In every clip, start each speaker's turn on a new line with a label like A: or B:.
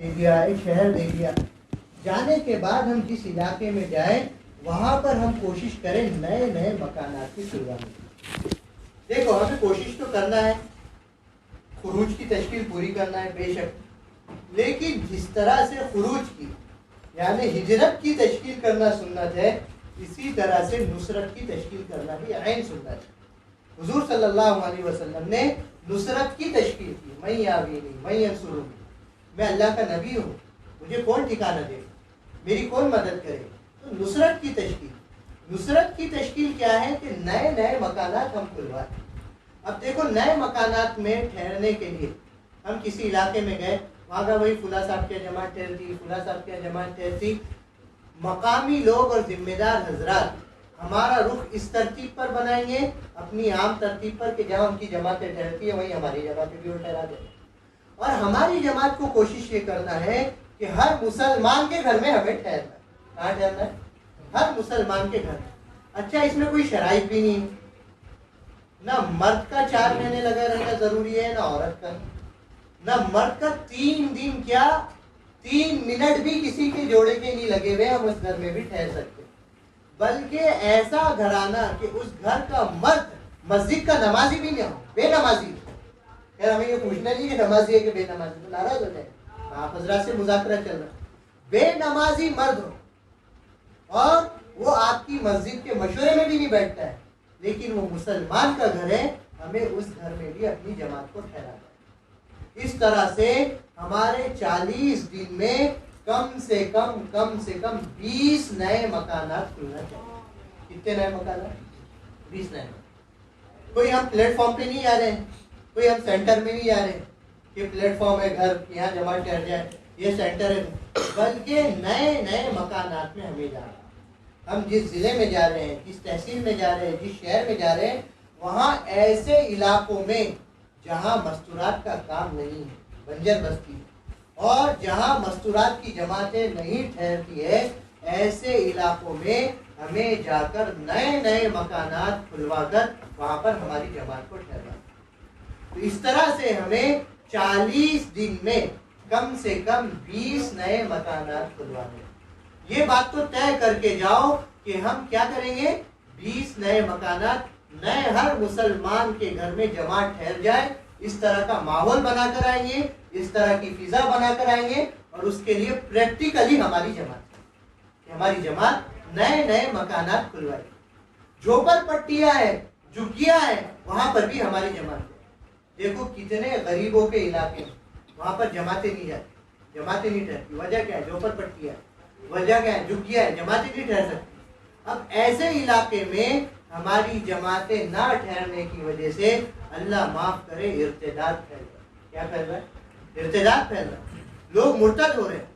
A: دے دیا، ایک شہر دے دیا، جانے کے بعد ہم جس علاقے میں جائیں وہاں پر ہم کوشش کریں نئے نئے مکانات کی سلوانے کی۔ دیکھو ہمیں کوشش تو کرنا ہے، خروج کی تشکیل پوری کرنا ہے بے شک، لیکن جس طرح سے خروج کی یعنی ہجرت کی تشکیل کرنا سنت ہے، اسی طرح سے نصرت کی تشکیل کرنا بھی عین سنت ہے۔ حضور صلی اللہ علیہ وسلم نے نصرت کی تشکیل کی، میں یاوینی میں ینصرونی، میں اللہ کا نبی ہوں، مجھے کون ٹھکانہ دے، میری کون مدد کرے۔ تو نصرت کی تشکیل کیا ہے کہ نئے نئے مکانات ہم کھلوائیں۔ اب دیکھو نئے مکانات میں ٹھہرنے کے لیے ہم کسی علاقے میں گئے، وہاں کا وہی فلاں صاحب کی جماعت ٹھہرتی، فلاں صاحب کی جماعت ٹھہرتی، مقامی لوگ اور ذمہ دار حضرات ہمارا رخ اس ترتیب پر بنائیں گے، اپنی عام ترتیب پر کہ جہاں ان کی جماعتیں ٹھہرتی ہیں وہیں ہماری جماعتیں بھی وہ ٹھہرا دیں، اور ہماری جماعت کو کوشش یہ کرنا ہے کہ ہر مسلمان کے گھر میں ہمیں ٹھہرنا ہے۔ کہاں ٹھہرنا ہے؟ ہر مسلمان کے گھر میں۔ اچھا اس میں کوئی شرائط بھی نہیں، نہ مرد کا 4 مہینے لگا رہنا ضروری ہے، نہ عورت کا، نہ مرد کا 3 دن کیا 3 منٹ بھی کسی کے جوڑے کے نہیں لگے ہوئے ہم اس گھر میں بھی ٹھہر سکتے، بلکہ ایسا گھرانہ کہ اس گھر کا مرد مسجد کا نمازی بھی نہ ہو، بے نمازی۔ خیر ہمیں یہ پوچھنا نہیں کہ نمازی ہے کہ بے نمازی، تو ناراض ہو جائے، آپ حضرات سے مذاکرہ چل رہا ہے، بے نمازی مرد ہو اور وہ آپ کی مسجد کے مشورے میں بھی نہیں بیٹھتا ہے، لیکن وہ مسلمان کا گھر ہے، ہمیں اس گھر میں بھی اپنی جماعت کو ٹھہرانا ہے۔ اس طرح سے ہمارے 40 دن میں کم سے کم 20 نئے مکانات کھلنا چاہیے۔ کتنے نئے مکانات؟ 20 نئے مکانات۔ کوئی ہم پلیٹ فارم پہ نہیں جا رہے ہیں، کوئی ہم سینٹر میں نہیں جا رہے کہ پلیٹ فارم ہے گھر یہاں جماعت ٹھہر جائے، یہ سینٹر ہے، بلکہ نئے نئے مکانات میں ہمیں جانا ہے۔ ہم جس ضلع میں جا رہے ہیں، جس تحصیل میں جا رہے ہیں، جس شہر میں جا رہے ہیں، وہاں ایسے علاقوں میں جہاں مستورات کا کام نہیں ہے، بنجر بستی، اور جہاں مستورات کی جماعتیں نہیں ٹھہرتی ہے، ایسے علاقوں میں ہمیں جا کر نئے نئے مکانات کھلوا کر وہاں پر ہماری جماعت کو ٹھہرانا۔ تو اس طرح سے ہمیں 40 دن میں کم سے کم 20 نئے مکانات کھلوانے۔ یہ بات تو طے کر کے جاؤ کہ ہم کیا کریں گے، 20 نئے مکانات نئے ہر مسلمان کے گھر میں جماعت ٹھہر جائے، اس طرح کا ماحول بنا کر آئیں گے، اس طرح کی فضا بنا کر آئیں گے، اور اس کے لیے پریکٹیکلی ہماری جماعت نئے نئے مکانات کھلوائے۔ جھوپڑ پٹیاں ہے، جھگیاں ہے، وہاں پر بھی ہماری جماعت ہے۔ دیکھو کتنے غریبوں کے علاقے ہیں، وہاں پر جماعتیں نہیں جاتی، جماعتیں نہیں ٹھہرتی، وجہ کیا ہے؟ جھوپڑ پٹیاں ہے، وجہ کیا ہے؟ جھگیاں ہے، جماعتیں نہیں ٹھہر سکتی۔ اب ایسے علاقے میں ہماری جماعتیں نہ ٹھہرنے کی وجہ سے اللہ معاف کرے ارتداد پھیل رہا ہے۔ کیا پھیل رہا ہے؟ ارتداد پھیل رہا ہے، لوگ مرتد ہو رہے ہیں۔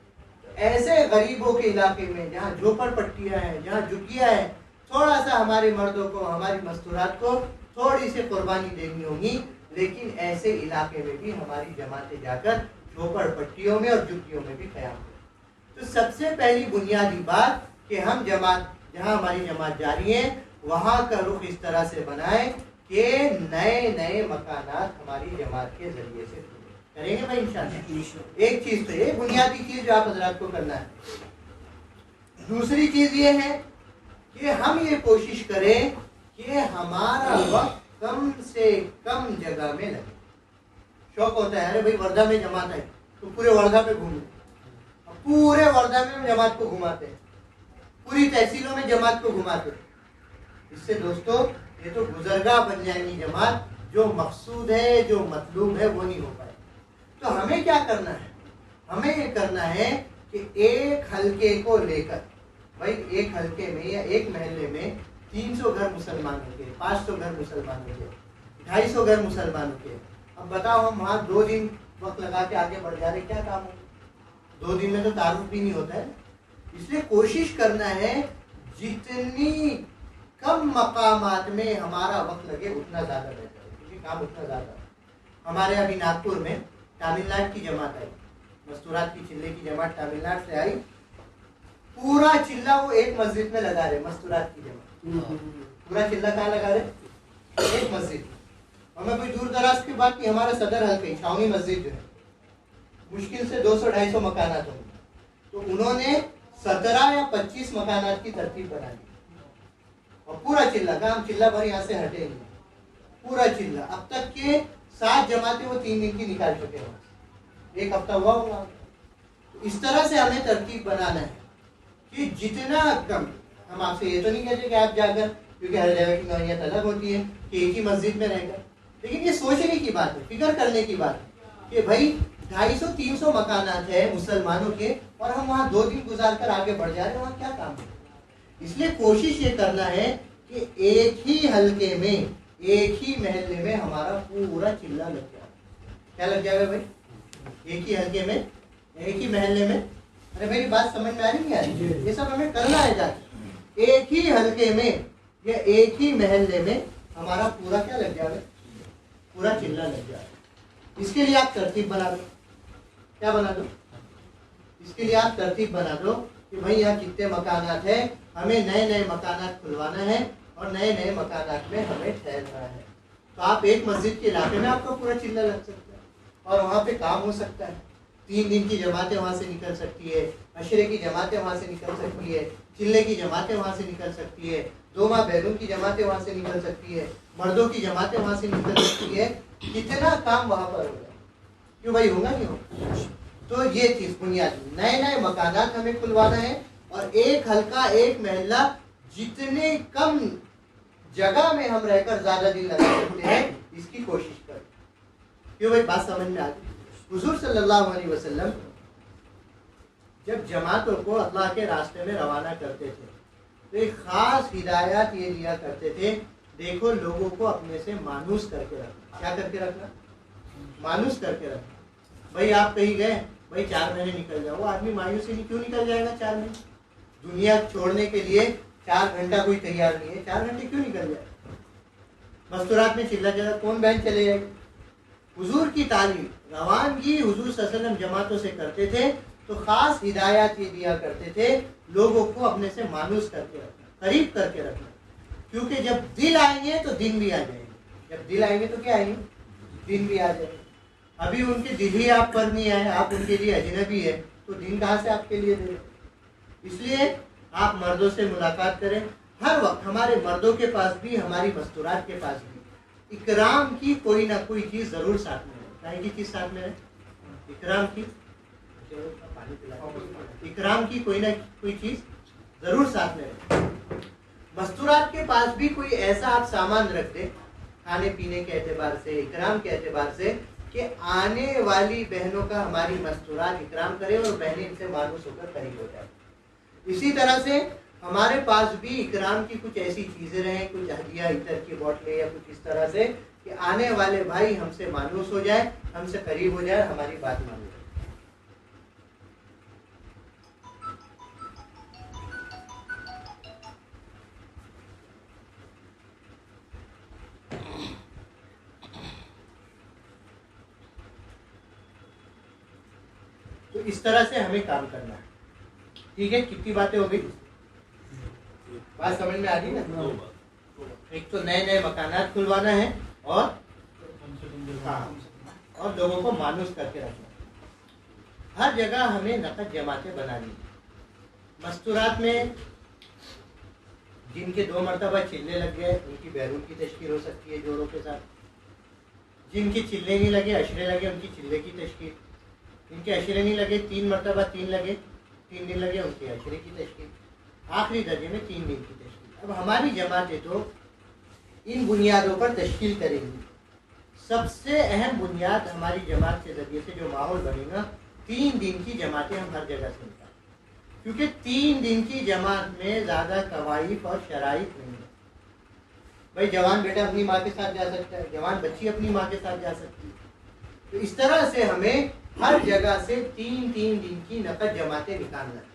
A: ایسے غریبوں کے علاقے میں جہاں جھوپڑ پٹیاں ہیں، جہاں جھگیاں ہیں، تھوڑا سا ہمارے مردوں کو، ہماری مستورات کو تھوڑی سی قربانی دینی ہوگی، لیکن ایسے علاقے میں بھی ہماری جماعتیں جا کر جھوپڑ پٹیوں میں اور جھگیوں میں بھی قیام کریں۔ تو سب سے پہلی بنیادی بات کہ ہم جماعت جہاں ہماری جماعت جاری ہے وہاں کا رخ اس طرح سے بنائیں کہ نئے نئے مکانات ہماری جماعت کے ذریعے سے کریں گے بھائی انشاءاللہ۔ ایک چیز تو یہ بنیادی چیز جو آپ حضرات کو کرنا ہے۔ دوسری چیز یہ ہے کہ ہم یہ کوشش کریں کہ ہمارا وقت کم سے کم جگہ میں لگے۔ شوق ہوتا ہے ارے بھائی وردھا میں جماعت ہے تو پورے وردھا پہ گھومیں، پورے وردھا میں جماعت کو گھماتے ہیں، پوری تحصیلوں میں جماعت کو گھماتے ہیں۔ اس سے دوستو یہ تو گزرگاہ بن جائیں گی جماعت، جو مقصود ہے جو مطلوب ہے وہ نہیں ہو پائے۔ تو ہمیں کیا کرنا ہے؟ ہمیں یہ کرنا ہے کہ ایک حلقے کو لے کر، بھائی ایک حلقے میں یا ایک محلے میں 300 گھر مسلمانوں کے، 500 گھر مسلمانوں کے، 250 گھر مسلمانوں کے۔ اب بتاؤ ہم وہاں 2 دن وقت لگا کے آگے بڑھ جا رہے، کیا کام ہو؟ 2 دن میں تو تعارف بھی نہیں ہوتا ہے۔ اس لیے کوشش کرنا ہے جتنی کم مقامات میں ہمارا وقت لگے اتنا زیادہ بہتر ہے، کیونکہ کام اتنا زیادہ ہے۔ ہمارے ابھی ناگپور میں تامل ناڈو کی جماعت آئی، مستورات کی چلے کی جماعت تامل ناڈو سے آئی، پورا چلہ وہ ایک مسجد میں لگا رہے، مستورات کی جماعت پورا چلہ کہاں لگا رہے؟ ایک مسجد۔ ہمیں کوئی دور دراز کی بات کی، ہمارا صدر حلقہ چھاؤنی مسجد جو ہے مشکل سے 200-250 مکانات ہوں گے. تو انہوں نے 17 یا 25 مکانات کی ترتیب بنا دی اور پورا چلہ کا ہم چلہ بھر یہاں سے ہٹیں گے, پورا چلہ. اب تک کے 7 جماعتیں وہ 3 دن کی نکال چکے ہیں, 1 ہفتہ ہوا ہوگا. اس طرح سے ہمیں ترتیب بنانا ہے کہ جتنا کم. ہم آپ سے یہ تو نہیں کہتے کہ آپ جا کر, کیونکہ ہر جگہ کی نوعیت الگ ہوتی ہے, کہ ایک ہی مسجد میں رہ کر, لیکن یہ سوچنے کی بات ہے, فکر کرنے کی بات ہے کہ بھائی 250-300 مکانات ہیں مسلمانوں کے, اور ہم وہاں 2 دن گزار کر آگے بڑھ جا رہے ہیں, وہاں کیا کام ہے. اس لیے کوشش یہ کرنا ہے کہ ایک ہی حلقے میں, ایک ہی محلے میں ہمارا پورا چلہ لگ جائے. کیا لگ جائے گا بھائی؟ ایک ہی حلقے میں, ایک ہی محلے میں. ارے میری بات سمجھ میں آ رہی ہے؟ یہ سب ہمیں کرنا ہے جا کے. ایک ہی حلقے میں یا ایک ہی محلے میں ہمارا پورا کیا لگ جائے گا, پورا چلہ لگ جائے. اس کے لیے آپ ترتیب بنا دو. کیا بنا دو؟ اس کے لیے آپ ترتیب بنا دو کہ بھائی یہاں کتنے مکانات ہیں, ہمیں نئے نئے مکانات کھلوانا ہے اور نئے نئے مکانات میں ہمیں ٹھہرنا ہے. تو آپ ایک مسجد کے علاقے میں آپ کا پورا چلہ لگ سکتا ہے اور وہاں پہ کام ہو سکتا ہے. 3 دن کی جماعتیں وہاں سے نکل سکتی ہے, عشرے کی جماعتیں وہاں سے نکل سکتی ہے, چلے کی جماعتیں وہاں سے نکل سکتی ہے, 2 ماہ بیرون کی جماعتیں وہاں سے نکل سکتی ہے, مردوں کی جماعتیں وہاں سے نکل سکتی ہے. کتنا کام وہاں پر ہوگا, کیوں بھائی ہوگا نہیں ہوگا. تو یہ چیز بنیادی, نئے نئے مکانات ہمیں کھلوانا ہے اور ایک حلقہ, ایک محلہ, جتنے کم جگہ میں ہم رہ کر زیادہ دن لگا سکتے ہیں اس کی کوشش کریں. کیوں بھائی بات سمجھ میں آ گئی؟ حضور صلی اللہ علیہ وسلم جب جماعتوں کو اللہ کے راستے میں روانہ کرتے تھے تو ایک خاص ہدایات یہ دیا کرتے تھے, دیکھو لوگوں کو اپنے سے مانوس کر کے رکھنا. کیا کر کے رکھنا؟ مانوس کر کے رکھنا. بھائی آپ کہیں گئے, بھائی 4 مہینے نکل جائے, وہ آدمی مایوسی نہیں, کیوں نکل جائے گا 4 مہینے؟ دنیا چھوڑنے کے لیے 4 گھنٹہ کوئی تیار نہیں ہے, 4 گھنٹے کیوں نکل جائے؟ مستورات میں چلا جائے, کون بہن چلے جائے؟ حضور کی تعلیم, روانگی حضور صلی اللہ علیہ وسلم جماعتوں سے کرتے تھے تو خاص ہدایات یہ دیا کرتے تھے, لوگوں کو اپنے سے مانوس کر کے رکھنا, قریب کر کے رکھنا. کیونکہ جب دل آئیں گے تو دن بھی آ جائیں گے, جب دل آئیں گے تو کیا آئیں گے؟ دن بھی آ جائیں گے. ابھی ان کے دل ہی آپ پر نہیں آئے, آپ ان کے لیے اجنبی ہے, تو دن کہاں سے آپ کے لیے دے. اس لیے آپ مردوں سے ملاقات کریں ہر وقت. ہمارے مردوں کے پاس بھی, ہماری مستورات کے پاس بھی اکرام کی کوئی نہ کوئی چیز ضرور ساتھ میں رہے. کہیں کی چیز ساتھ میں رہے, اکرام کی کوئی نہ کوئی چیز ضرور ساتھ میں رہے. مستورات کے پاس بھی کوئی ایسا آپ سامان رکھ دیں کھانے پینے کے اعتبار سے, اکرام کے اعتبار سے, کہ آنے والی بہنوں کا ہماری مستورات اکرام کرے اور بہنیں ان سے مانوس ہو کر قریب ہو جائے. اسی طرح سے ہمارے پاس بھی اکرام کی کچھ ایسی چیزیں رہیں, کچھ ہدیہ, عطر کی بوتلیں یا کچھ اس طرح سے, کہ آنے والے بھائی ہم سے مانوس ہو جائے, ہم سے قریب ہو جائے, ہماری بات مان لے. تو اس طرح سے ہمیں کام کرنا ہے. ٹھیک ہے, کتنی باتیں ہو گئی؟ بات سمجھ میں آ گئی نا؟ ایک تو نئے نئے مکانات کھلوانا ہے اور لوگوں کو مانوس کر کے رکھنا. ہر جگہ ہمیں نقد جماعتیں بنانی ہیں. مستورات میں جن کے 2 مرتبہ چلے لگ گئے ان کی بیرون کی تشکیل ہو سکتی ہے جوڑوں کے ساتھ. جن کے چلے نہیں لگے, عشرے لگے, ان کی چلے کی تشکیل. ان کے عشرے نہیں لگے, 3 مرتبہ 3 لگے, 3 دن لگے, ان کے عشرے کی تشکیل. آخری درجے میں 3 دن کی تشکیل. اب ہماری جماعتیں تو ان بنیادوں پر تشکیل کریں گی. سب سے اہم بنیاد ہماری جماعت کے ذریعے سے جو ماحول بنے گا, 3 دن کی جماعتیں ہم ہر جگہ سے نکالیں. کیونکہ 3 دن کی جماعت میں زیادہ قوائف اور شرائط نہیں ہے. بھائی جوان بیٹا اپنی ماں کے ساتھ جا سکتا ہے, جوان بچی اپنی ماں کے ساتھ جا سکتی ہے. تو اس طرح سے ہمیں ہر جگہ سے 3 دن کی نقد جماعتیں نکالنا ہے.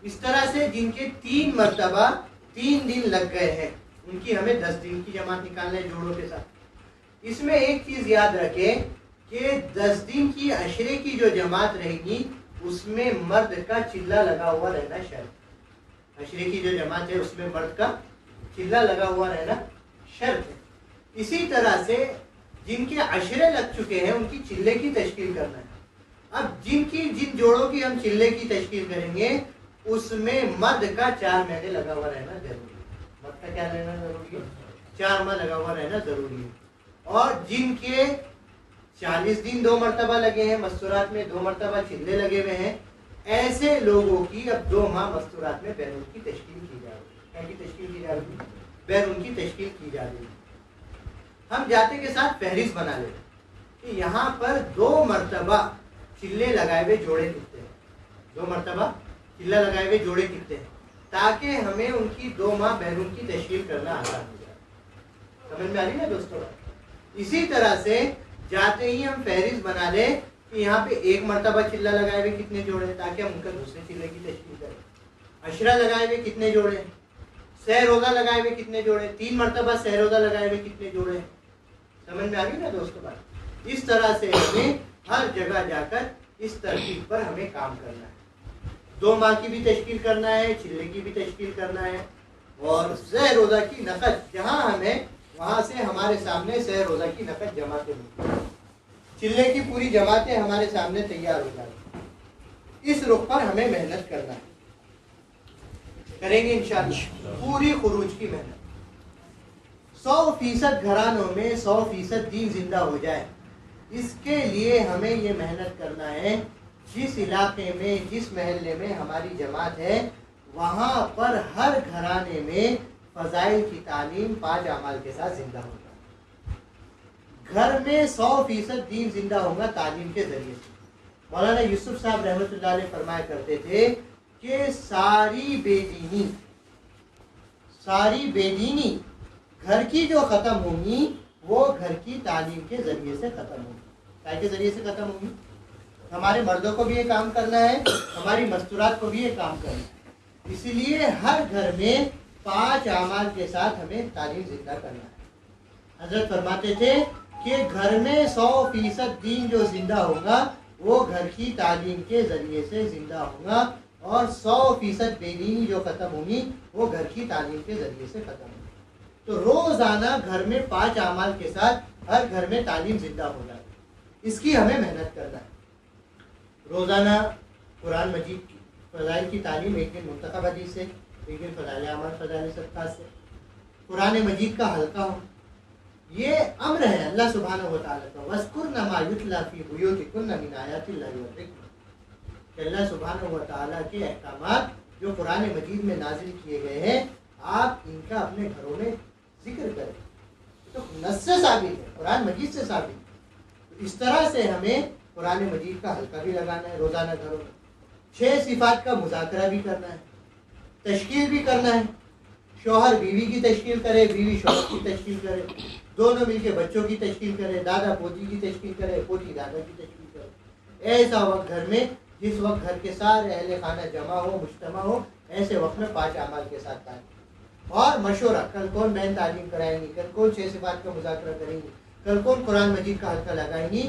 A: اس طرح سے جن کے 3 مرتبہ 3 دن لگ گئے ہیں ان کی ہمیں 10 دن کی جماعت نکالنا ہے جوڑوں کے ساتھ. اس میں ایک چیز یاد رکھیں کہ 10 دن کی عشرے کی جو جماعت رہے گی اس میں مرد کا چلہ لگا ہوا رہنا شرط. عشرے کی جو جماعت ہے اس میں مرد کا چلہ لگا ہوا رہنا شرط ہے. اسی طرح سے جن کے عشرے لگ چکے ہیں ان کی چلے کی تشکیل کرنا ہے. اب جن جوڑوں کی ہم چلے کی تشکیل کریں گے اس میں مرد کا 4 مہینے لگا ہوا رہنا ضروری ہے. مرد کا کیا رہنا ضروری ہے؟ 4 ماہ لگا ہوا رہنا ضروری ہے. اور جن کے 40 دن 2 مرتبہ لگے ہیں مستورات میں، 2 مرتبہ چلے لگے ہوئے ہیں، ایسے لوگوں کی اب 2 ماہ مستورات میں بیرون کی تشکیل کی جا رہی ہے. کیا کی تشکیل کی جا رہی ہے؟ بیرون کی تشکیل کی جا رہی ہے. ہم جاتے کے ساتھ فہرست بنا لیں کہ یہاں پر 2 مرتبہ چلے لگائے ہوئے جوڑے کتنے ہیں، 2 مرتبہ چلا لگائے ہوئے جوڑے کتنے ہیں، تاکہ ہمیں ان کی 2 ماہ بیرون کی تشکیل کرنا آسان ہو جائے. سمجھ میں آ رہی نا دوستوں؟ اسی طرح سے جاتے ہی ہم فہرست بنا لیں کہ یہاں پہ 1 مرتبہ چلا لگائے ہوئے کتنے جوڑے ہیں، تاکہ ہم ان کا دوسرے چلے کی تشکیل کریں. عشرہ لگائے ہوئے کتنے جوڑے ہیں، سہ روزہ لگائے ہوئے کتنے جوڑے، 3 مرتبہ سہ روزہ لگائے ہوئے کتنے جوڑے ہیں. سمجھ میں آ گئی نا دوستوں بات؟ اس طرح سے ہمیں ہر جگہ جا کر اس ترتیب پر ہمیں کام کرنا ہے. 2 ماہ کی بھی تشکیل کرنا ہے، چلے کی بھی تشکیل کرنا ہے، اور سہ روزہ کی نقد جہاں ہمیں وہاں سے ہمارے سامنے سہ روزہ کی نقد جماعتیں ملتی، چلے کی پوری جماعتیں ہمارے سامنے تیار ہو جائیں. اس رخ پر ہمیں محنت کرنا ہے، کریں گے انشاءاللہ پوری خروج کی محنت. 100% گھرانوں میں 100% دین زندہ ہو جائے، اس کے لیے ہمیں یہ محنت کرنا ہے. جس علاقے میں جس محلے میں ہماری جماعت ہے وہاں پر ہر گھرانے میں فضائل کی تعلیم 5 اعمال کے ساتھ زندہ ہوگا. گھر میں 100% دین زندہ ہوگا تعلیم کے ذریعے سے. مولانا یوسف صاحب رحمۃ اللہ علیہ فرمایا کرتے تھے کہ ساری بے دینی گھر کی جو ختم ہوگی وہ گھر کی تعلیم کے ذریعے سے ختم ہوگی. کیا کے ذریعے سے ختم ہوگی؟ ہمارے مردوں کو بھی یہ کام کرنا ہے، ہماری مستورات کو بھی یہ کام کرنا ہے. اسی لیے ہر گھر میں 5 اعمال کے ساتھ ہمیں تعلیم زندہ کرنا ہے. حضرت فرماتے تھے کہ گھر میں 100% دین جو زندہ ہوگا وہ گھر کی تعلیم کے ذریعے سے زندہ ہوگا، اور 100% بے دینی جو ختم ہوگی وہ گھر کی تعلیم کے ذریعے سے ختم ہوگی. تو روزانہ گھر میں 5 اعمال کے ساتھ ہر گھر میں تعلیم زندہ ہو جائے، اس کی ہمیں محنت کرنا ہے. روزانہ قرآن مجید کی فضائل کی تعلیم، ایک دن منتخب حدیث سے، ایک دن فضائل اعمال فضائل صدقات سے. قرآن مجید کا حلقہ ہو، یہ امر ہے اللہ سبحانہ و تعالیٰ کا. وَاذْكُرْنَ مَا يُتْلَى فِي بُيُوتِكُنَّ مِنْ آيَاتِ اللَّهِ وَالْحِكْمَةِ، کہ اللہ سبحانہ و تعالیٰ کے احکامات جو قرآن مجید میں نازل کیے گئے ہیں آپ ان کا اپنے گھروں میں ذکر کریں. تو نص سے ثابت ہے، قرآن مجید سے ثابت ہے. اس طرح سے ہمیں قرآن مجید کا حلقہ بھی لگانا ہے روزانہ گھروں میں. 6 صفات کا مذاکرہ بھی کرنا ہے، تشکیل بھی کرنا ہے. شوہر بیوی کی تشکیل کرے، بیوی شوہر کی تشکیل کرے، دونوں مل کے بچوں کی تشکیل کرے، دادا پوتی کی تشکیل کرے، پوتی دادا کی تشکیل کرے. ایسا وقت گھر میں جس وقت گھر کے سارے اہل خانہ جمع ہو، مجتمع ہو، ایسے وقت میں 5 اعمال کے ساتھ تعلیم اور مشورہ. کل کون بہن تعلیم کرائیں گی، کل کون 6 صفات کا مذاکرہ کریں گی، کل کون قرآن مجید کا حلقہ لگائیں گی.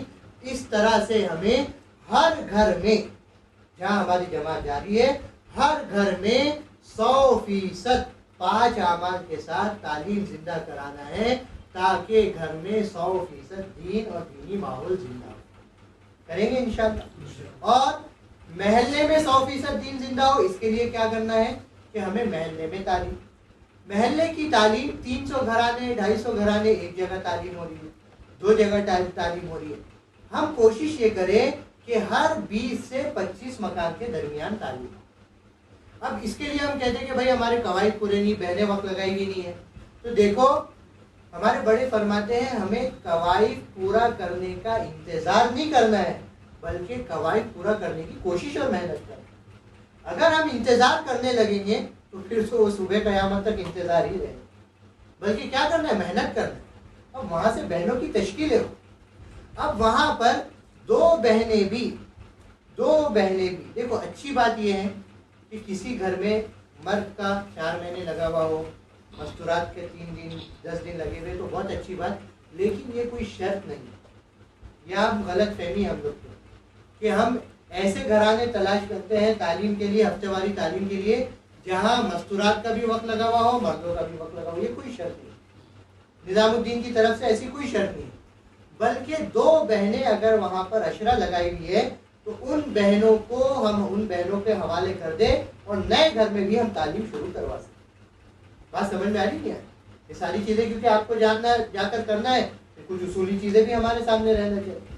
A: اس طرح سے ہمیں ہر گھر میں جہاں ہماری جماعت جاری ہے ہر گھر میں 100% 5 اعمال کے ساتھ تعلیم زندہ کرانا ہے، تاکہ گھر میں 100% دین اور دینی ماحول زندہ ہو. کریں گے انشاءاللہ. اور محلے میں 100% دین زندہ ہو، اس کے لیے کیا کرنا ہے کہ ہمیں محلے میں تعلیم، محلے کی تعلیم 300 گھرانے 250 گھرانے ایک جگہ تعلیم ہو رہی ہے، 2 جگہ تعلیم ہو رہی ہے. ہم کوشش یہ کریں کہ ہر 20 سے 25 مکان کے درمیان تعلیم ہو. اب اس کے لیے ہم کہتے ہیں کہ بھائی ہمارے قواعد پورے نہیں، بہنیں وقت لگائی ہوئی نہیں ہے. تو دیکھو ہمارے بڑے فرماتے ہیں ہمیں قواعد پورا کرنے کا انتظار نہیں کرنا ہے، بلکہ قواعد پورا کرنے کی کوشش اور محنت کرنا. اگر ہم انتظار کرنے لگیں گے تو پھر تو صبح قیامت تک انتظار ہی رہے. بلکہ کیا کرنا ہے، محنت کرنا ہے. اب وہاں سے بہنوں کی تشکیلیں ہو. اب وہاں پر 2 بہنیں بھی دیکھو اچھی بات یہ ہے کہ کسی گھر میں مرد کا 4 مہینے لگا ہوا ہو، مستورات کے 3 دن 10 دن لگے ہوئے تو بہت اچھی بات. لیکن یہ کوئی شرط نہیں. یہ غلط فہمی ہم لوگ کو کہ ہم ایسے گھرانے تلاش کرتے ہیں تعلیم کے لیے، ہفتے واری تعلیم کے لیے، جہاں مستورات کا بھی وقت لگا ہوا ہو، مردوں کا بھی وقت لگا ہوا. یہ کوئی شرط نہیں. نظام الدین کی طرف سے ایسی کوئی شرط نہیں. بلکہ 2 بہنیں اگر وہاں پر عشرہ لگائی ہوئی ہے تو تو ان بہنوں کو ہم ان بہنوں کے حوالے کر دیں اور نئے گھر میں بھی ہم تعلیم شروع کروا سکیں. بات سمجھ میں آ رہی نہیں ہے؟ یہ ساری چیزیں کیونکہ آپ کو جاننا جا کر کرنا ہے تو کچھ اصولی چیزیں بھی ہمارے سامنے رہنا چاہیے.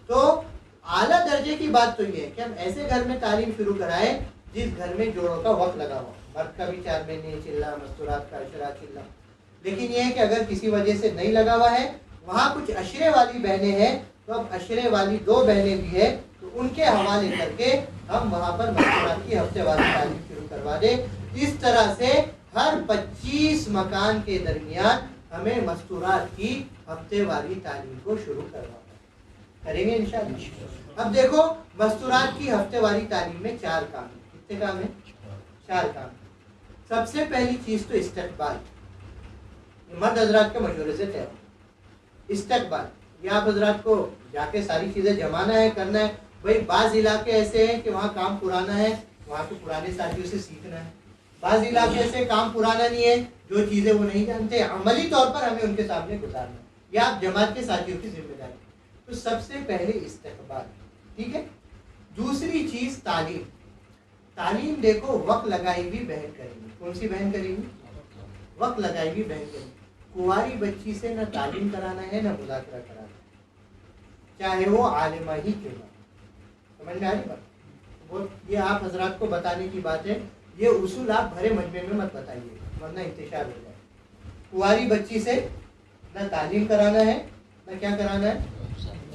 A: تو اعلیٰ درجے کی بات تو یہ ہے کہ ہم ایسے گھر میں تعلیم شروع کرائیں جس گھر میں جوڑوں کا وقت لگا ہوا، مرد کا بھی 4 مہینے چلنا، مستورات کا عشرہ چلنا. لیکن یہ ہے کہ اگر کسی وجہ سے نہیں لگا ہوا ہے، وہاں کچھ عشرے والی بہنیں ہیں، تو اب عشرے والی 2 بہنیں بھی ہیں، تو ان کے حوالے کر کے ہم وہاں پر مستورات کی ہفتے والی تعلیم شروع کروا دیں. اس طرح سے ہر 25 مکان کے درمیان ہمیں مستورات کی ہفتے والی تعلیم کو شروع کروانا کریں گے انشاءاللہ. اب دیکھو مستورات کی ہفتے والی تعلیم میں 4 کام ہیں. کتنے کام ہیں؟ 4 کام. سب سے پہلی چیز تو استقبال، مرد حضرات کے مشورے سے طے ہو. استقبال یہ آپ حضرات کو جا کے ساری چیزیں جمانا ہے، کرنا ہے. بھائی بعض علاقے ایسے ہیں کہ وہاں کام پرانا ہے، وہاں کے پرانے ساتھیوں سے سیکھنا ہے. بعض علاقے ایسے کام پرانا نہیں ہے، جو چیزیں وہ نہیں جانتے، عملی طور پر ہمیں ان کے سامنے گزارنا ہے. یہ آپ جماعت کے ساتھیوں کی ذمہ داری. تو سب سے پہلے استقبال، ٹھیک ہے. دوسری چیز تعلیم. تعلیم دیکھو وقت لگائی ہوئی بہن کریں گی. کون سی بہن کریں گی؟ وقت لگائی ہوئی بہن کریں گی. کنواری بچی سے نہ تعلیم کرانا ہے نہ مذاکرہ کرانا ہے، چاہے وہ عالمہ ہی کیوں نہ. سمجھ میں آ رہی بات؟ وہ یہ آپ حضرات کو بتانے کی بات ہے. یہ اصول آپ بھرے مجمع میں مت بتائیے ورنہ انتشار ہو جائے. کنواری بچی سے نہ تعلیم کرانا ہے نہ کیا کرانا ہے،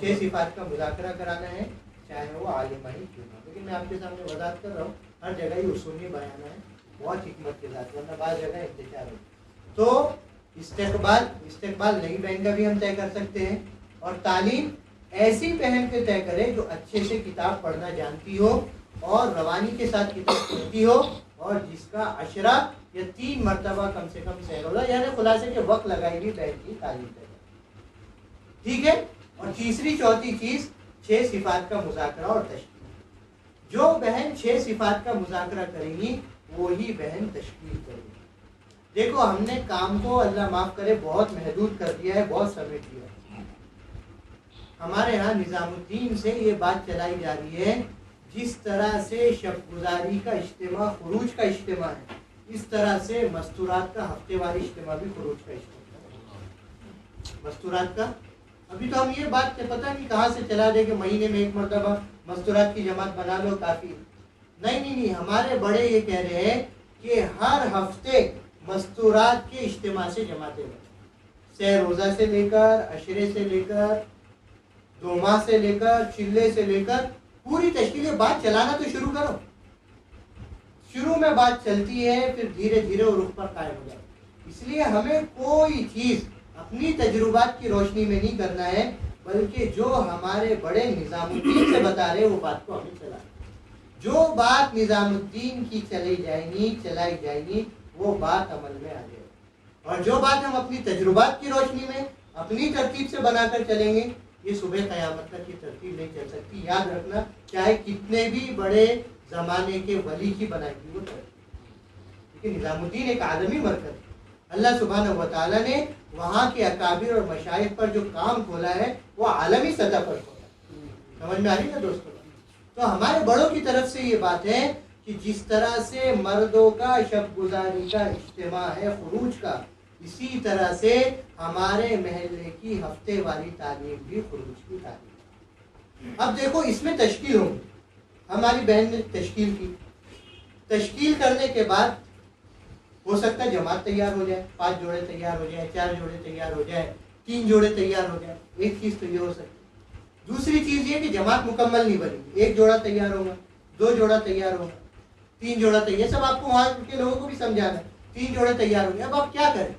A: 6 صفات کا مذاکرہ کرانا ہے، چاہے وہ عالمہ ہی کیوں نہ. لیکن میں آپ کے سامنے وضاحت کر رہا ہوں، ہر جگہ یہ اصول نہیں بیانا ہے، بہت حکمت کے ساتھ، ورنہ بعض جگہ انتشار ہو. تو استقبال نئی بہن کا بھی ہم طے کر سکتے ہیں. اور تعلیم ایسی بہن کے طے کرے جو اچھے سے کتاب پڑھنا جانتی ہو اور روانی کے ساتھ کتاب پڑھتی ہو اور جس کا عشرہ یا 3 مرتبہ کم سے کم سیر ہوگا، یعنی خلاصے کے وقت لگائی ہوئی بہن کی تعلیم طے کرے. ٹھیک ہے. اور تیسری چوتھی چیز 6 صفات کا مذاکرہ اور تشکیل. جو بہن 6 صفات کا مذاکرہ کرے گی وہی بہن تشکیل کرے گی. دیکھو ہم نے کام کو اللہ معاف کرے بہت محدود کر دیا ہے، بہت سمیٹ دیا ہے. ہمارے ہاں نظام الدین سے یہ بات چلائی جا رہی ہے، جس طرح سے شب گزاری کا اجتماع خروج کا اجتماع ہے، اس طرح سے مستورات کا ہفتے والی اجتماع بھی خروج کا اجتماع ہے. مستورات کا ابھی تو ہم یہ بات پتہ نہیں کہاں سے چلا دے کہ مہینے میں 1 مرتبہ مستورات کی جماعت بنا لو کافی. نہیں، ہمارے بڑے یہ کہہ رہے ہیں کہ ہر ہفتے مستورات کے اجتماع سے جماعتیں بنیں. سہ روزہ سے لے کر، عشرے سے لے کر، 2 ماہ سے لے کر، چلے سے لے کر پوری تشکیل. بات چلانا تو شروع کرو. شروع میں بات چلتی ہے، پھر دھیرے دھیرے وہ رخ پر قائم ہو جائے. اس لیے ہمیں کوئی چیز اپنی تجربات کی روشنی میں نہیں کرنا ہے، بلکہ جو ہمارے بڑے نظام الدین سے بتا رہے وہ بات کو ہمیں چلانا. جو بات نظام الدین کی چلائی جائے گی وہ بات عمل میں آ جائے. اور جو بات ہم اپنی تجربات کی روشنی میں اپنی ترتیب سے بنا کر چلیں گے، یہ صبح قیامت تک کی ترتیب نہیں چل سکتی. یاد رکھنا، چاہے کتنے بھی بڑے زمانے کے ولی کی بنائی گی وہ ترتیب. لیکن نظام الدین ایک عالمی مرکز، اللہ سبحانہ و تعالیٰ نے وہاں کے اکابر اور مشائخ پر جو کام کھولا ہے وہ عالمی سطح پر کھولا. سمجھ میں آ رہی ہے دوستوں؟ تو ہمارے بڑوں کی طرف سے یہ بات ہے کہ جس طرح سے مردوں کا شب گزاری کا اجتماع ہے خروج کا، اسی طرح سے ہمارے محلے کی ہفتے والی تعلیم بھی خروج کی تعلیم. اب دیکھو اس میں تشکیل ہوگی. ہماری بہن نے تشکیل کی. تشکیل کرنے کے بعد ہو سکتا ہے جماعت تیار ہو جائے، 5 جوڑے تیار ہو جائے، 4 جوڑے تیار ہو جائے، 3 جوڑے تیار ہو جائے. ایک چیز تو یہ ہو سکتی. دوسری چیز یہ کہ جماعت مکمل نہیں بنے گی. 1 جوڑا تیار ہوگا، 2 جوڑا تیار ہوگا، 3 جوڑا تیار. سب آپ کو وہاں کے لوگوں کو بھی سمجھانا ہے. 3 جوڑے تیار ہوں گے. اب آپ کیا کریں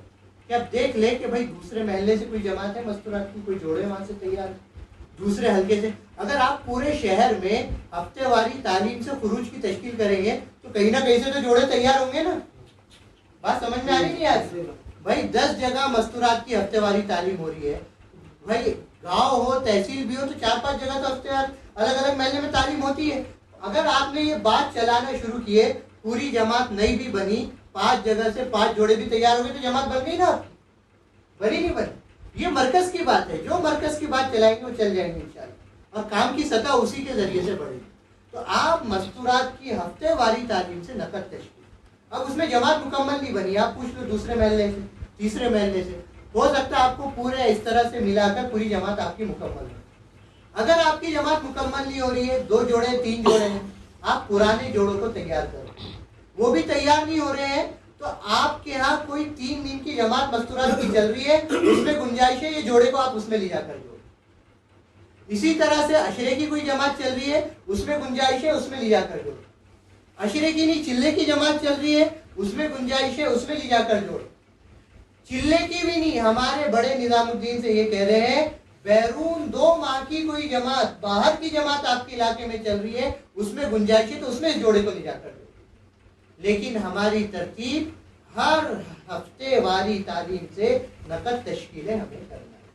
A: کہ اب دیکھ لیں کہ بھائی دوسرے محلے سے کوئی جماعت ہے مستورات کی، کوئی جوڑے وہاں سے تیار ہے، دوسرے حلقے سے. اگر آپ پورے شہر میں ہفتے والی تعلیم سے خروج کی تشکیل کریں گے تو کہیں نہ کہیں سے تو جوڑے تیار ہوں گے نا. بات سمجھ میں آ رہی نہیں آج؟ بھائی 10 جگہ مستورات کی ہفتے والی تعلیم ہو رہی ہے. بھائی گاؤں ہو، تحصیل بھی ہو، تو 4-5 جگہ تو ہفتے الگ الگ محلے میں تعلیم ہوتی ہے. اگر آپ نے یہ بات چلانا شروع کیے، پوری جماعت نہیں بھی بنی، 5 جگہ سے 5 جوڑے بھی تیار ہو گئے تو جماعت بن گئی نا. بنی نہیں بنی؟ یہ مرکز کی بات ہے. جو مرکز کی بات چلائیں گے وہ چل جائیں گے انشاءاللہ، اور کام کی سطح اسی کے ذریعے سے بڑھے گی. تو آپ مستورات کی ہفتے واری تعلیم سے نقد تشکیل. اب اس میں جماعت مکمل نہیں بنی, آپ پوچھ لو دوسرے محلے سے, تیسرے محلے سے, ہو سکتا ہے آپ کو پورے اس طرح سے ملا کر پوری جماعت آپ کی مکمل ہو. اگر آپ کی جماعت مکمل نہیں ہو رہی ہے, 2 جوڑے 3 جوڑے ہیں, آپ پرانے جوڑوں کو تیار کرو. وہ بھی تیار نہیں ہو رہے ہیں تو آپ کے ہاں کوئی 3 دن کی جماعت مستورات کی چل رہی ہے, اس میں گنجائش ہے, یہ جوڑے کو آپ اس میں لے جا کر جوڑو. اسی طرح سے عشرے کی کوئی جماعت چل رہی ہے, اس میں گنجائش ہے, اس میں لے جا کر جوڑو. عشرے کی نہیں, چلے کی جماعت چل رہی ہے, اس میں گنجائش ہے, اس میں لے جا کر جوڑو. چلے کی بھی نہیں, ہمارے بڑے نظام الدین سے یہ کہہ رہے ہیں بیرون 2 ماہ کی کوئی جماعت, باہر کی جماعت آپ کے علاقے میں چل رہی ہے, اس میں گنجائش ہے تو اس میں اس جوڑے کو لے جا کر جوڑو. لیکن ہماری ترتیب ہر ہفتے والی تعلیم سے نقد تشکیلیں ہمیں کرنا ہے.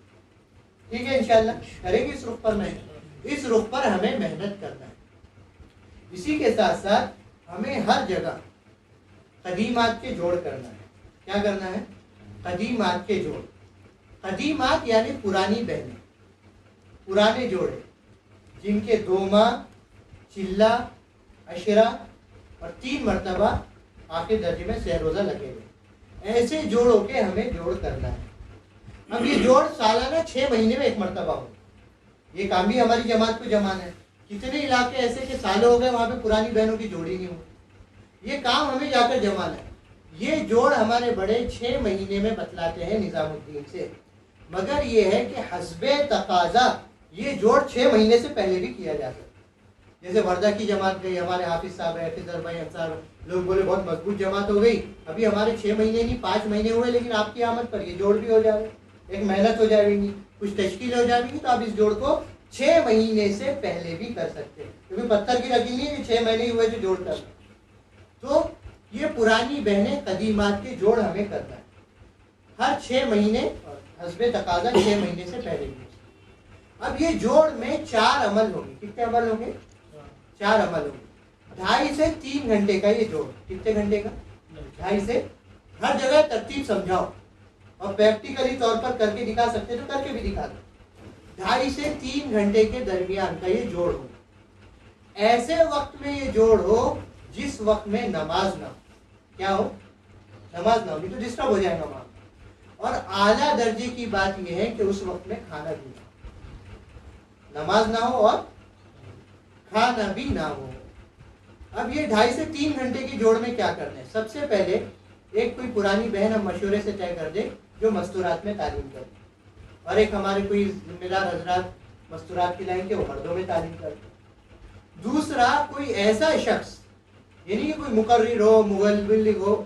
A: ٹھیک ہے, انشاءاللہ کریں گے اس رخ پر محنت, اس رخ پر ہمیں محنت کرنا ہے. اسی کے ساتھ ساتھ ہمیں ہر جگہ قدیمات کے جوڑ کرنا ہے. کیا کرنا ہے؟ قدیمات کے جوڑ. قدیمات یعنی پرانی بہنیں, پرانے جوڑے جن کے 2 ماہ, چلہ, عشرہ اور 3 مرتبہ آخر درجے میں سہ روزہ لگے ہوئے, ایسے جوڑوں کے ہمیں جوڑ کرنا ہے. اب یہ جوڑ سالانہ 6 مہینے میں 1 مرتبہ ہو. یہ کام بھی ہماری جماعت کو جمانا ہے. کتنے علاقے ایسے کہ سالوں ہو گئے وہاں پہ پرانی بہنوں کی جوڑی نہیں ہو, یہ کام ہمیں جا کر جمانا ہے. یہ جوڑ ہمارے بڑے 6 مہینے میں بتلاتے ہیں نظام الدین سے, مگر یہ ہے کہ حسب تقاضا یہ جوڑ 6 مہینے سے پہلے بھی کیا جا سکتا. جیسے وردہ کی جماعت گئی, ہمارے حافظ صاحب ہے, خضر بھائی, انصار, لوگ بولے بہت مضبوط جماعت ہو گئی, ابھی ہمارے 6 مہینے نہیں 5 مہینے ہوئے, لیکن آپ کی آمد پر یہ جوڑ بھی ہو جائے, ایک محنت ہو جائے گی, کچھ تشکیل ہو جائے گی, تو آپ اس جوڑ کو 6 مہینے سے پہلے بھی کر سکتے ہیں, کیونکہ پتھر کی لکیر نہیں ہے کہ 6 مہینے ہوئے تو جوڑ کر. تو یہ پرانی بہنیں قدیمات کے جوڑ ہمیں کرنا ہے ہر 6 مہینے, حسب تقاضا 6 مہینے سے پہلے بھی. اب یہ جوڑ میں 4 عمل ہوں گے. کتنے عمل ہوں گے؟ 4 عمل ہوں گے. 2.5 سے 3 گھنٹے کا یہ جوڑ. کتنے گھنٹے کا؟ 2.5 سے. ہر جگہ ترتیب سمجھاؤ, اور پریکٹیکلی طور پر کر کے دکھا سکتے تو کر کے بھی دکھا دو. 2.5 سے 3 گھنٹے کے درمیان کا یہ جوڑ ہو. ایسے وقت میں یہ جوڑ ہو جس وقت میں نماز نہ ہو. کیا ہو؟ نماز نہ ہو, تو ڈسٹرب ہو جائے گا وہاں. اور اعلیٰ درجے کی بات یہ ہے کہ اس وقت میں کھانا بھی نہ ہو, نماز نہ ہو اور کھانا بھی نہ ہو. اب یہ 2.5 سے 3 گھنٹے کی جوڑ میں کیا کرنا ہے؟ سب سے پہلے ایک کوئی پرانی بہن ہم مشورے سے طے کر دے جو مستورات میں تعلیم کرے, اور ایک ہمارے کوئی ذمہ دار حضرات مستورات کی لائن کے وہ مردوں میں تعلیم کرتے. دوسرا کوئی ایسا شخص, یعنی کہ کوئی مقرر ہو, مبلغ ہو,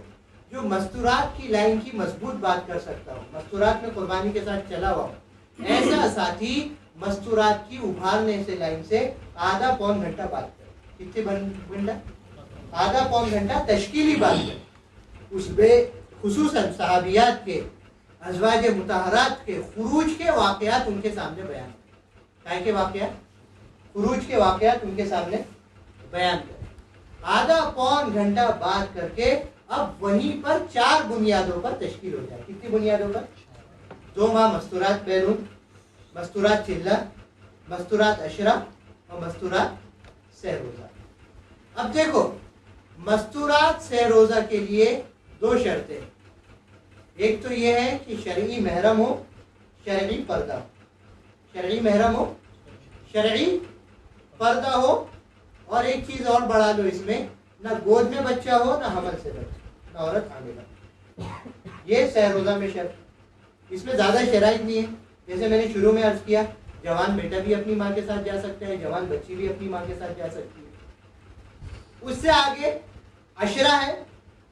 A: جو مستورات کی لائن کی مضبوط بات کر سکتا ہو, مستورات میں قربانی کے ساتھ چلا ہوا ہو. ایسا ساتھی مستورات کی ابھارنے سے لائن سے آدھا پون گھنٹہ بات کرے. کتنے گھنٹہ؟ آدھا پون گھنٹہ تشکیلی بات کرے. اس پہ خصوصاً صحابیات کے, ازواج مطہرات کے خروج کے واقعات ان کے سامنے بیان کرے. کائے کے واقعات؟ خروج کے واقعات ان کے سامنے بیان کرے. آدھا پون گھنٹہ بات کر کے اب وہیں پر 4 بنیادوں پر تشکیل ہو جائے. کتنی بنیادوں پر؟ 2 ماہ مستورات بیرون, مستورات چلہ, مستورات عشرہ اور مستورات سہ روزہ. اب دیکھو, مستورات سہ روزہ کے لیے 2 شرطیں. ایک تو یہ ہے کہ شرعی محرم ہو, شرعی پردہ ہو. شرعی محرم ہو, شرعی پردہ ہو, اور ایک چیز اور بڑھا دو اس میں, نہ گود میں بچہ ہو, نہ حمل سے بچہ, نہ عورت حاملہ. یہ سہ روزہ میں شرط. اس میں زیادہ شرائط نہیں ہے. جیسے میں نے شروع میں عرض کیا, جوان بیٹا بھی اپنی ماں کے ساتھ جا سکتا ہے, جوان بچی بھی اپنی ماں کے ساتھ جا سکتی ہے. اس سے آگے عشرہ ہے.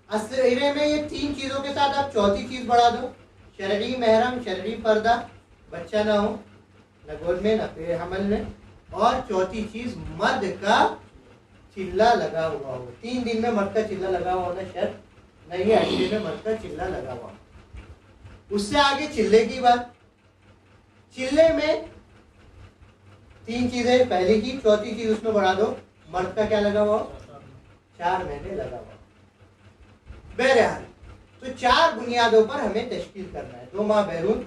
A: عشرے میں یہ 3 چیزوں کے ساتھ آپ چوتھی چیز بڑھا دو, شرعی محرم, شرعی پردہ, بچہ نہ ہو, نہ گود میں نہ حمل میں, اور چوتھی چیز مرد کا چلہ لگا ہوا ہو. 3 دن میں مرد کا چلہ لگا ہوا ہونا شرط نہیں ہے, عشرے میں مرد کا چلہ لگا ہوا. اس سے آگے چلے کی بات. چلے میں 3 چیزیں, پہلی کی, چوتھی چیز اس میں بڑھا دو, مرد کا کیا لگا ہوا, 4 مہینے لگا ہوا. بہرحال تو 4 بنیادوں پر ہمیں تشکیل کرنا ہے. 2 ماہ بیرون,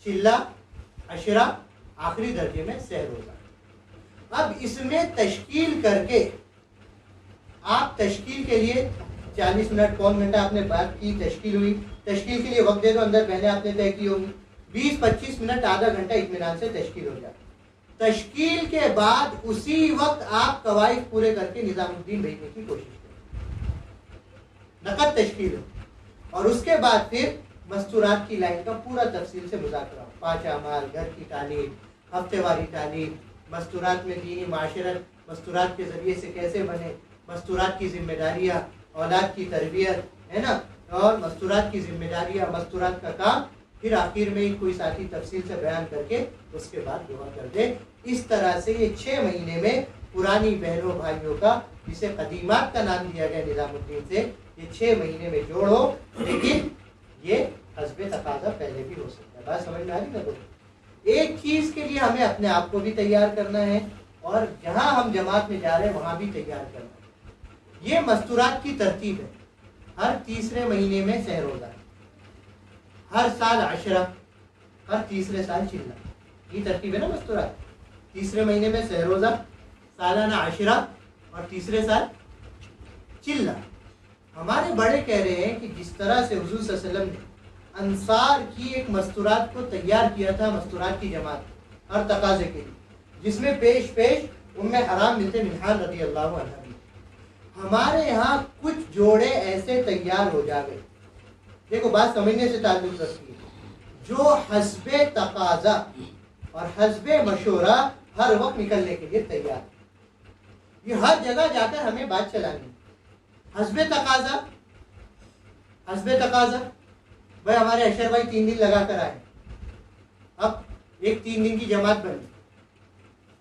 A: چلہ, عشرہ, آخری درجے میں سہ روزہ. اب اس میں تشکیل کر کے آپ تشکیل کے لیے 40 منٹ پون گھنٹہ آپ نے بات کی، تشکیل ہوئی، تشکیل کے لیے وقت دے دو، اندر بہنیں آپ نے طے کی ہوگی، 20-25 منٹ آدھا گھنٹہ اطمینان سے تشکیل ہو جائے. تشکیل کے بعد اسی وقت آپ قواعد پورے کر کے نظام الدین بھیجنے کی کوشش کریں، نقد تشکیل ہو، اور اس کے بعد پھر مستورات کی لائن کا پورا تفصیل سے مذاکرہ ہو. 5 اعمال، گھر کی تعلیم، ہفتے واری تعلیم، مستورات میں دینی معاشرت، مستورات کے ذریعے سے کیسے بنے، مستورات کی ذمہ داریاں، اولاد کی تربیت ہے نا، اور مستورات کی ذمہ داریاں، مستورات کا کام، پھر آخر میں کوئی ساتھی تفصیل سے بیان کر کے اس کے بعد دعا کر دے. اس طرح سے یہ 6 مہینے میں پرانی بہنوں بھائیوں کا، جسے قدیمات کا نام دیا گیا نظام الدین سے، یہ 6 مہینے میں جوڑ ہو. لیکن یہ حسب تقاضا پہلے بھی ہو سکتا ہے. بات سمجھ میں آ رہی نا؟ ایک چیز کے لیے ہمیں اپنے آپ کو بھی تیار کرنا ہے، اور جہاں ہم جماعت میں جا رہے ہیں وہاں بھی تیار کرنا ہے. یہ مستورات کی ترتیب ہے. ہر تیسرے مہینے میں سہ روزہ، ہر سال عشرہ، ہر تیسرے سال چلہ. یہ ترتیب ہے نا مستورات. تیسرے مہینے میں سہ روزہ، سالانہ عشرہ، اور تیسرے سال چلہ. ہمارے بڑے کہہ رہے ہیں کہ جس طرح سے حضور صلی اللہ علیہ وسلم نے انصار کی ایک مستورات کو تیار کیا تھا، مستورات کی جماعت ہر تقاضے کے لیے، جس میں پیش ام حرام بنت ملحان رضی اللہ عنہ. ہمارے یہاں کچھ جوڑے ایسے تیار ہو جائے. دیکھو بات سمجھنے سے تعلق رکھتی ہے. جو حسب تقاضا اور حسب مشورہ ہر وقت نکلنے کے لیے تیار. یہ ہر جگہ جا کر ہمیں بات چلانی. حسب تقاضا، حسب تقاضا بھائی ہمارے اشر بھائی 3 دن لگا کر آئے. اب ایک 3 دن کی جماعت بنی.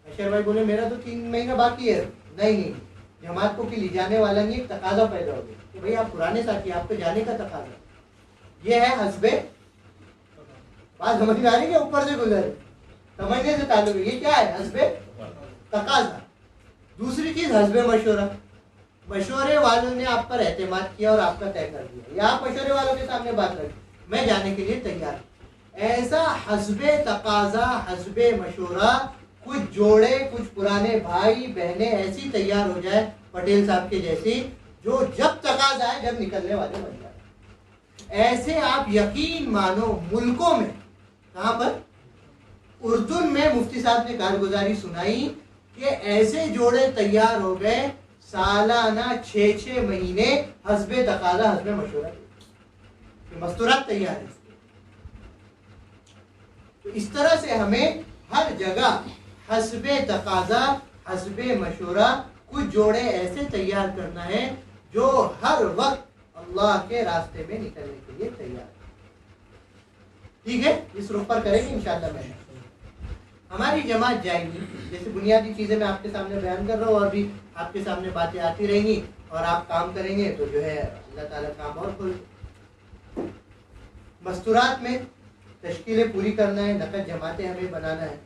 A: اشر بھائی بولے میرا تو 3 مہینہ باقی ہے. نہیں، جماعت کو لے جانے والا نہیں، ایک تقاضا پیدا ہو گیا کہ بھائی آپ پرانے ساتھی، آپ کو جانے کا تقاضا. یہ ہے حسب. بات سمجھ میں آ رہی ہے؟ اوپر سے گزر سمجھنے سے تعلق ہے. یہ کیا ہے؟ حسب تقاضا. دوسری چیز حسب مشورہ. مشورے والوں نے آپ پر اعتماد کیا اور آپ کا طے کر دیا، یا آپ مشورے والوں کے سامنے بات رکھی میں جانے کے لیے تیار. ایسا حسب تقاضا، حسب مشورہ، کچھ جوڑے، کچھ پرانے بھائی بہنیں ایسی تیار ہو جائے پٹیل صاحب کے جیسی، جو جب تقاضا آئے جب نکلنے والے بن جائے. ایسے آپ یقین مانو ملکوں میں، کہاں پر؟ اردن میں مفتی صاحب نے کارگزاری سنائی کہ ایسے جوڑے تیار ہو گئے سالانہ 6 مہینے حسب تقاضا حسب مشورہ کہ مستورات تیار ہے. تو اس طرح سے ہمیں ہر جگہ حسب تقاضا حسب مشورہ کچھ جوڑے ایسے تیار کرنا ہے جو ہر وقت اللہ کے راستے میں نکلنے کے لیے تیار. ٹھیک ہے، اس رخ پر کریں گے انشاءاللہ. میں ہماری جماعت جائے گی، جیسے بنیادی چیزیں میں آپ کے سامنے بیان کر رہا ہوں، اور بھی آپ کے سامنے باتیں آتی رہیں گی، اور آپ کام کریں گے تو جو ہے اللہ تعالیٰ کام اور کھول. مستورات میں تشکیلیں پوری کرنا ہے، نقد جماعتیں ہمیں بنانا ہے.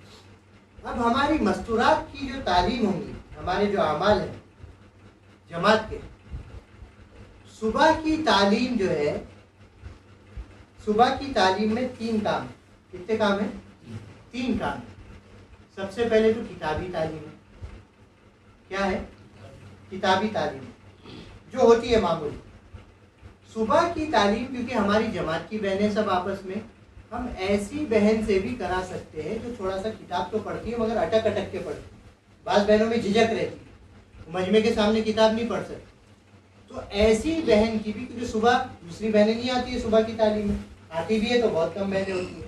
A: اب ہماری مستورات کی جو تعلیم ہوں گی، ہمارے جو اعمال ہیں جماعت کے، صبح کی تعلیم جو ہے، صبح کی تعلیم میں 3 کام ہیں. کتنے کام ہیں؟ 3 کام ہیں. سب سے پہلے تو کتابی تعلیم ہے. کیا ہے؟ کتابی تعلیم جو ہوتی ہے معمولی. صبح کی تعلیم کیونکہ ہماری جماعت کی بہنیں سب آپس میں، ہم ایسی بہن سے بھی کرا سکتے ہیں جو تھوڑا سا کتاب تو پڑھتی ہے مگر اٹک اٹک کے پڑھتی ہے. بعض بہنوں میں جھجک رہتی ہے، مجمع کے سامنے کتاب نہیں پڑھ سکتی. تو ایسی بہن کی بھی، کیونکہ صبح دوسری بہنیں نہیں آتی ہے صبح کی تعلیم میں، آتی بھی ہے تو بہت کم بہنیں ہوتی ہیں.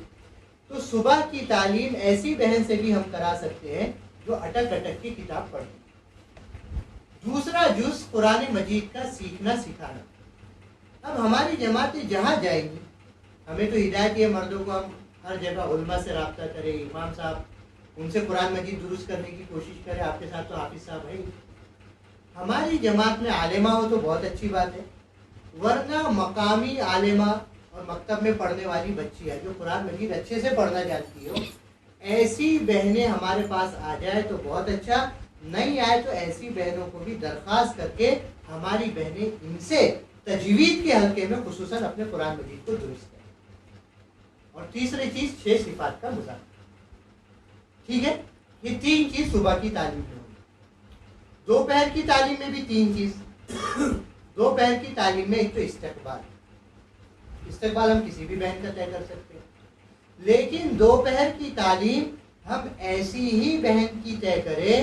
A: تو صبح کی تعلیم ایسی بہن سے بھی ہم کرا سکتے ہیں جو اٹک اٹک کی کتاب پڑھتی ہے. دوسرا جز قرآن مجید کا سیکھنا سکھانا. اب ہماری جماعتیں جہاں جائیں گی، ہمیں تو ہدایت ہے مردوں کو ہم ہر جگہ علماء سے رابطہ کریں، امام صاحب ان سے قرآن مجید درست کرنے کی کوشش کریں. آپ کے ساتھ تو حافظ صاحب ہیں. ہماری جماعت میں عالمہ ہو تو بہت اچھی بات ہے، ورنہ مقامی عالمہ اور مکتب میں پڑھنے والی بچی ہے جو قرآن مجید اچھے سے پڑھنا جانتی ہو، ایسی بہنیں ہمارے پاس آ جائے تو بہت اچھا. نہیں آئے تو ایسی بہنوں کو بھی درخواست کر کے ہماری بہنیں ان سے تجوید کے حلقے میں خصوصاً اپنے قرآن مجید کو درست کریں. اور تیسری چیز 6 صفات کا مذاکرہ. ٹھیک ہے، یہ 3 چیز صبح کی تعلیم میں ہوگی. دوپہر کی تعلیم میں بھی 3 چیز. دوپہر کی تعلیم میں ایک تو استقبال ہم کسی بھی بہن کا طے کر سکتے ہیں, لیکن دوپہر کی تعلیم ہم ایسی ہی بہن کی طے کریں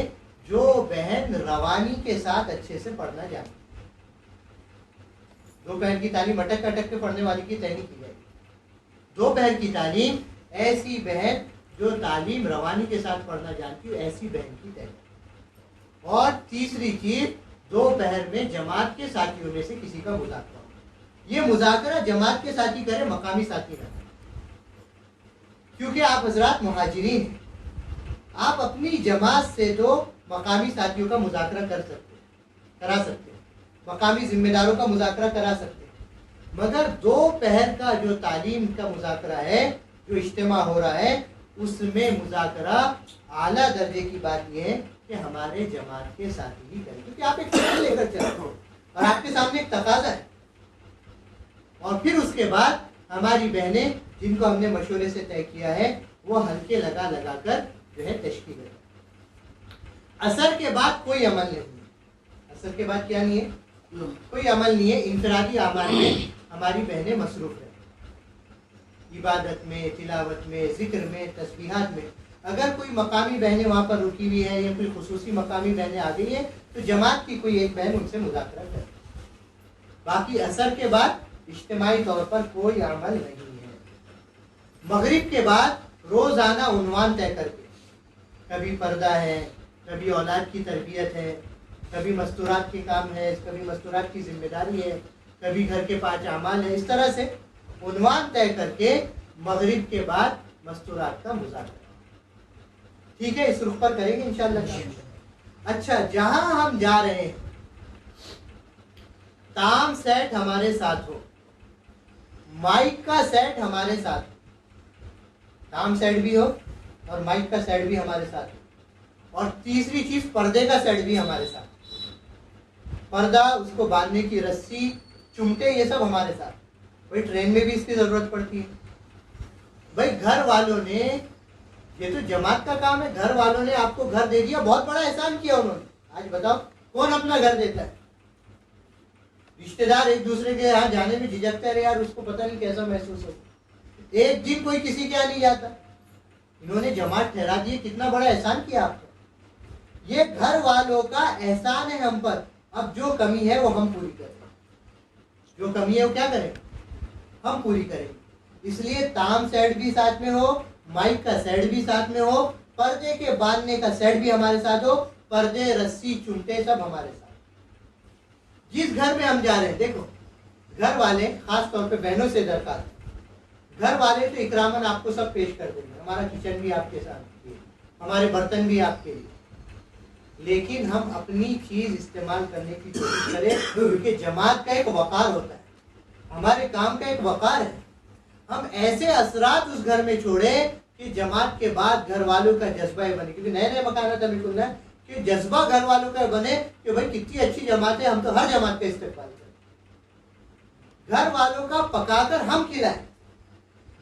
A: جو بہن روانی کے ساتھ اچھے سے پڑھنا جانتی. دوپہر کی تعلیم اٹک اٹک کے پڑھنے والی کی طے نہیں کی جائے گی. دوپہر کی تعلیم ایسی بہن جو تعلیم روانی کے ساتھ پڑھنا جانتی ہو, ایسی بہن کی طے. اور تیسری چیز, دوپہر میں جماعت کے ساتھیوں میں سے کسی کا مذاکرہ ہو. یہ مذاکرہ جماعت کے ساتھی کرے, مقامی ساتھی نہ کرے, کیونکہ آپ حضرات مہاجرین ہیں. آپ اپنی جماعت سے تو مقامی ساتھیوں کا مذاکرہ کرا سکتے ہیں, مقامی ذمہ داروں کا مذاکرہ کرا سکتے ہیں, مگر دوپہر کا جو تعلیم کا مذاکرہ ہے, جو اجتماع ہو رہا ہے, اس میں مذاکرہ اعلیٰ درجے کی بات یہ ہے کہ ہمارے جماعت کے ساتھی ہی کریں, کیونکہ آپ ایک فکر لے کر چلتے ہو اور آپ کے سامنے ایک تقاضا ہے. اور پھر اس کے بعد ہماری بہنیں جن کو ہم نے مشورے سے طے کیا ہے وہ ہلکے لگا کر جو ہے تشکیل ہے. عصر کے بعد کوئی عمل نہیں ہے. عصر کے بعد کیا نہیں ہے؟ کوئی عمل نہیں ہے. انفرادی اعمال میں ہماری بہنیں مصروف ہیں, عبادت میں, تلاوت میں, ذکر میں, تسبیحات میں. اگر کوئی مقامی بہنیں وہاں پر رکی ہوئی ہیں یا کوئی خصوصی مقامی بہنیں آ گئی ہیں تو جماعت کی کوئی ایک بہن ان سے مذاکرہ کرے. باقی عصر کے بعد اجتماعی طور پر کوئی عمل نہیں ہے. مغرب کے بعد روزانہ عنوان طے کر کے, کبھی پردہ ہے, کبھی اولاد کی تربیت ہے, کبھی مستورات کے کام ہے, کبھی مستورات کی ذمہ داری ہے, کبھی گھر کے 5 اعمال ہے, اس طرح سے عنوان طے کر کے مغرب کے بعد مستورات کا مذاکرہ. ٹھیک ہے, اس رخ پر کریں گے انشاءاللہ. اچھا, جہاں ہم جا رہے ہیں تام سیٹ ہمارے ساتھ ہو, مائک کا سیٹ ہمارے ساتھ, تام سیٹ بھی ہو اور مائک کا سیٹ بھی ہمارے ساتھ ہو, اور تیسری چیز پردے کا سیٹ بھی ہمارے ساتھ. پردہ, اس کو باندھنے کی رسی, چمٹے, یہ سب ہمارے ساتھ. بھائی ٹرین میں بھی اس کی ضرورت پڑتی ہے. بھائی گھر والوں نے, یہ تو جماعت کا کام ہے, گھر والوں نے آپ کو گھر دے دیا, بہت بڑا احسان کیا انہوں نے. آج بتاؤ کون اپنا گھر دیتا ہے؟ رشتے دار ایک دوسرے کے یہاں جانے میں جھجکتے رہے, یار اس کو پتہ نہیں کیسا محسوس ہو. ایک دن کوئی کسی کے یہاں نہیں جاتا. انہوں نے جماعت ٹھہرا دی, کتنا بڑا احسان کیا آپ کو. یہ گھر والوں کا احسان ہے ہم پر. اب جو کمی ہے وہ ہم پوری کریں, جو کمی ہے وہ کیا کریں, ہم پوری کریں. اس لیے تام سیٹ بھی ساتھ میں ہو, مائک کا سیٹ بھی ساتھ میں ہو, پردے کے باندھنے کا سیٹ بھی ہمارے ساتھ ہو, پردے, رسی, چمٹے سب ہمارے ساتھ. جس گھر میں ہم جا رہے ہیں, دیکھو گھر والے, خاص طور پہ بہنوں سے درکار, گھر والے تو اکراماً آپ کو سب پیش کر دیں گے. ہمارا کچن بھی آپ کے ساتھ, ہمارے برتن بھی آپ کے لیے, لیکن ہم اپنی چیز استعمال کرنے کی کوشش کریں, کیونکہ جماعت کا ایک وقار ہوتا ہے, ہمارے کام کا ایک وقار ہے. ہم ایسے اثرات اس گھر میں چھوڑیں کہ جماعت کے بعد گھر والوں کا جذبہ بنے, کیونکہ نئے نئے مکانات ابھی کھلنا ہے, کہ جذبہ گھر والوں کا بنے کہ بھائی کتنی اچھی جماعت ہے, ہم تو ہر جماعت کا استقبال کریں. گھر والوں کا پکا کر ہم کھلائیں.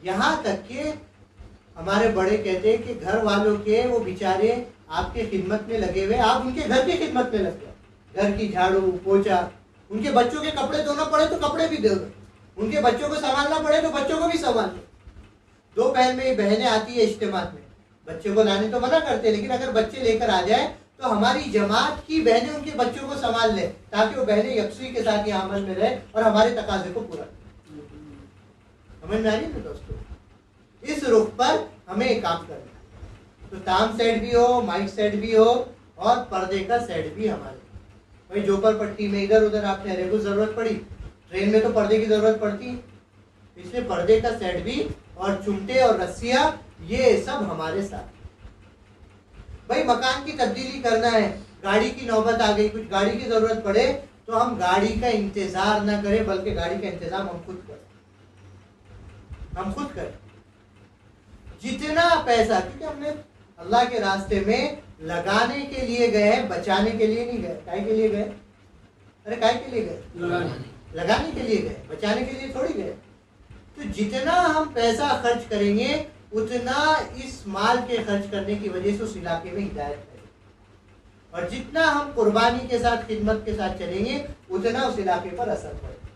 A: یہاں تک کہ ہمارے بڑے کہتے ہیں کہ گھر والوں کے وہ بیچارے آپ کے خدمت میں لگے ہوئے, آپ ان کے گھر کی خدمت میں لگ جائیں. گھر کی جھاڑو پوچھا, ان کے بچوں کے کپڑے دھونا پڑے تو کپڑے بھی دے دو, ان کے بچوں کو سنبھالنا پڑے تو بچوں کو بھی سنبھال دو. دوپہر میں بہنیں آتی ہے اجتماع میں, بچوں کو لانے تو منع کرتے, لیکن اگر بچے لے کر آ جائیں تو ہماری جماعت کی بہنیں ان کے بچوں کو سنبھال لیں, تاکہ وہ بہنیں یکسوئی کے ساتھ یہ عمل میں رہے اور ہمارے تقاضے کو پورا کریں. سمجھ میں آ رہی ہے دوستوں؟ اس رخ پر ہمیں ایک کام کرنا ہے. تو تام سیٹ بھی ہو, مائک سیٹ بھی ہو, اور پردے کا سیٹ بھی ہمارے. بھائی جوپر پٹی میں ادھر ادھر آپ ٹھہرے کو ضرورت پڑی, ٹرین میں تو پردے کی ضرورت پڑتی, اس لیے پردے کا سیٹ بھی, اور چمٹے اور رسیاں, یہ سب ہمارے ساتھ. بھائی مکان کی تبدیلی کرنا ہے, گاڑی کی نوبت آ گئی, کچھ گاڑی کی ضرورت پڑے تو ہم گاڑی کا انتظار نہ کریں, بلکہ گاڑی کا انتظام ہم خود کریں. ہم خود کریں. جتنا پیسہ, کیونکہ ہم نے اللہ کے راستے میں لگانے کے لیے گئے, بچانے کے لیے نہیں گئے. کائے کے لیے گئے؟ ارے کائے کے لیے گئے؟ لگانے کے لیے گئے, بچانے کے لیے تھوڑی گئے. تو جتنا ہم پیسہ خرچ کریں گے اتنا اس مال کے خرچ کرنے کی وجہ سے اس علاقے میں ہدایت ہے، اور جتنا ہم قربانی کے ساتھ خدمت کے ساتھ چلیں گے اتنا اس علاقے پر اثر پڑے گا۔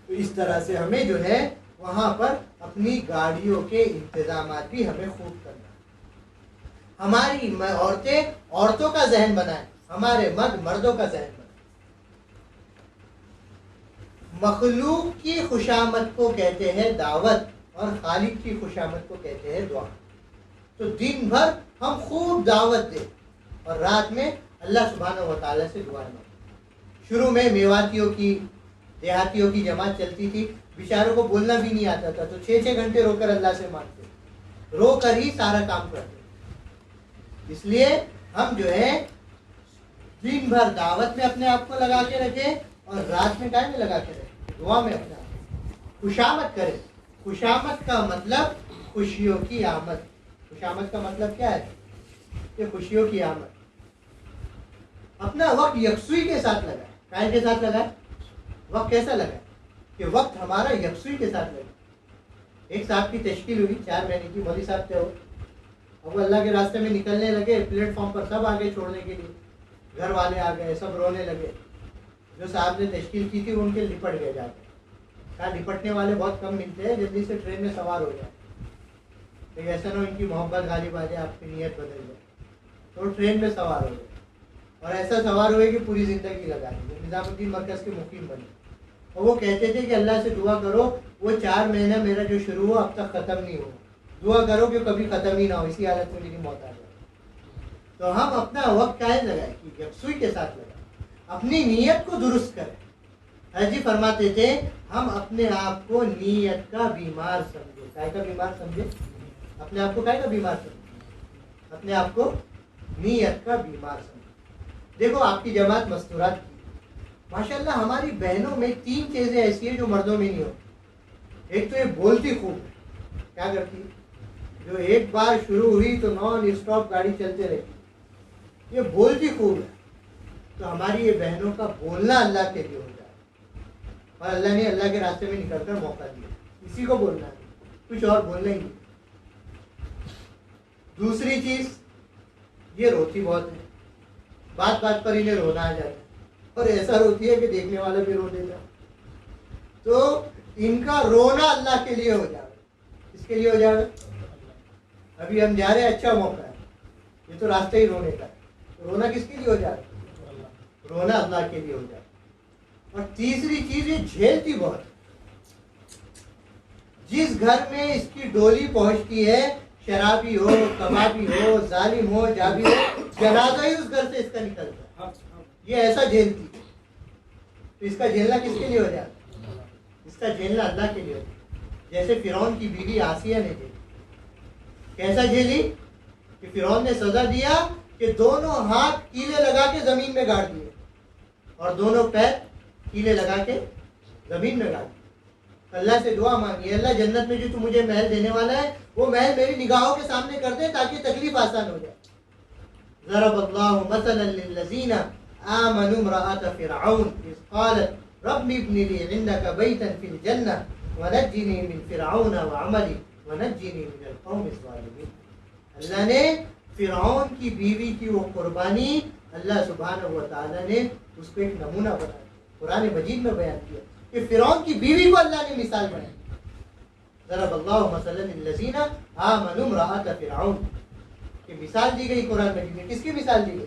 A: تو اس طرح سے ہمیں جو ہے وہاں پر اپنی گاڑیوں کے انتظامات بھی ہمیں خوب کرنا ہے۔ ہماری عورتیں عورتوں کا ذہن بنائیں، ہمارے مرد مردوں کا ذہن بنائیں۔ مخلوق کی خوشامد کو کہتے ہیں دعوت، اور خالق کی خوشامد کو کہتے ہیں دعا۔ تو دن بھر ہم خوب دعوت دیں اور رات میں اللہ سبحانہ و تعالیٰ سے دعائیں مانگیں۔ شروع میں میواتیوں کی، دیہاتیوں کی جماعت چلتی تھی، بیچاروں کو بولنا بھی نہیں آتا تھا، تو 6 گھنٹے رو کر اللہ سے مانگتے، رو کر ہی سارا کام کرتے۔ اس لیے ہم جو ہے دن بھر دعوت میں اپنے آپ کو لگا کے رکھیں اور رات میں کائیں میں لگا کے رکھیں، دعا میں اپنے آپ خوشامد کریں۔ خوشامد کا مطلب خوشیوں کی آمد۔ خوشامد کا مطلب کیا ہے؟ کہ خوشیوں کی آمد۔ اپنا وقت یکسوئی کے ساتھ لگائیں۔ کائیں کے ساتھ لگائیں؟ وقت کیسا لگائیں کہ وقت ہمارا یکسوئی کے ساتھ لگے۔ ایک صاحب کی تشکیل ہوئی 4 مہینے کی، مولوی صاحب تھے وہ، اب وہ اللہ کے راستے میں نکلنے لگے، پلیٹ فارم پر سب آگے چھوڑنے کے لیے، گھر والے آ گئے، سب رونے لگے۔ جو صاحب نے تشکیل کی تھی ان کے لپٹ گئے جا کے۔ کہا لپٹنے والے بہت کم ملتے ہیں، جلدی سے ٹرین میں سوار ہو جائے، لیکن ایسا نہ ان کی محبت غالب آ جائے، آپ کی نیت بدل جائے۔ تو ٹرین میں سوار ہو گئے اور ایسا سوار ہوئے کہ پوری زندگی لگا دی، نظام الدین مرکز کے مقیم بنے۔ اور وہ کہتے تھے کہ اللہ سے دعا کرو وہ 4 مہینہ میرا جو شروع ہوا اب تک ختم نہیں ہوا، دعا کرو کہ کبھی ختم ہی نہ ہو، اسی حالت میں میری موت آ جائے۔ تو ہم اپنا وقت کائیں لگائیں کہ یکسوئی کے ساتھ لگائیں، اپنی نیت کو درست کریں۔ حضرت جی فرماتے تھے ہم اپنے آپ کو نیت کا بیمار سمجھے۔ کائے کا بیمار سمجھے؟ اپنے آپ کو کائے کا بیمار سمجھے؟ اپنے آپ کو نیت کا بیمار سمجھے۔ دیکھو آپ کی جماعت مستورات کی، ماشاءاللہ ہماری بہنوں میں 3 چیزیں ایسی ہیں جو مردوں میں نہیں ہوتی۔ ایک تو یہ بولتی خوب ہے، کیا کرتی؟ جو ایک بار شروع ہوئی تو نان اسٹاپ گاڑی چلتے رہتی، یہ بولتی خوب ہے۔ تو ہماری یہ بہنوں کا بولنا اللہ کے لیے ہو جائے، اور اللہ نے اللہ کے راستے میں نکل کر موقع دیا، اسی کو بولنا ہے، کچھ اور بولنا ہی نہیں۔ دوسری چیز یہ روتی بہت ہے، بات بات پر انہیں رونا آ جاتا ہے، اور ایسا روتی ہے کہ دیکھنے والا بھی رو دیتا۔ تو ان کا رونا اللہ کے لیے ہو جائے۔ اس کے لیے ہو جائے ابھی ہم جا رہے ہیں، اچھا موقع ہے، یہ تو راستہ ہی رونے کا ہے، رونا کس کے لیے ہو جائے؟ رونا اللہ کے لیے ہو جائے۔ اور تیسری چیز یہ جھیلتی بہت، جس گھر میں اس کی ڈولی پہنچتی ہے، شرابی ہو، کبابی ہو، ظالم ہو، جابی ہو، جنازہ ہی اس گھر سے اس کا نکلتا ہے، یہ ایسا جھیلتی ہے۔ تو اس کا جھیلنا کس کے لیے ہو جاتا؟ اس کا جھیلنا اللہ کے لیے ہو جاتا۔ جیسے فرعون کی بیوی آسیہ نے جھیلی، کیسا جھیلی کہ فرعون نے سزا دیا کہ دونوں ہاتھ کیلے لگا کے زمین میں گاڑ دیے اور دونوں پیر کیلے لگا کے زمین میں گاڑ دیے۔ اللہ سے دعا مانگی، اللہ جنت میں جو تو مجھے محل دینے والا ہے وہ محل میری نگاہوں کے سامنے کر دے تاکہ تکلیف آسان ہو جائے۔ ضرب اللہ مثلا للذین آمنوا امرأۃ فرعون اذ قالت رب ابن لی عندک بیتا فی الجنہ ونجنی من فرعون وعملی ونجنی من القوم الظالمین۔ اللہ نے فرعون کی بیوی کی وہ قربانی، اللہ سبحانہ و تعالیٰ نے اس کو ایک نمونہ بنایا، قرآن مجید میں بیان کیا کہ فرعون کی بیوی کو اللہ نے مثال بنائی۔ ضرب اللہ مثلا للذین آمنوا امرأۃ فرعون، کہ مثال دی گئی قرآن مجید میں، کس کی مثال دی گئی؟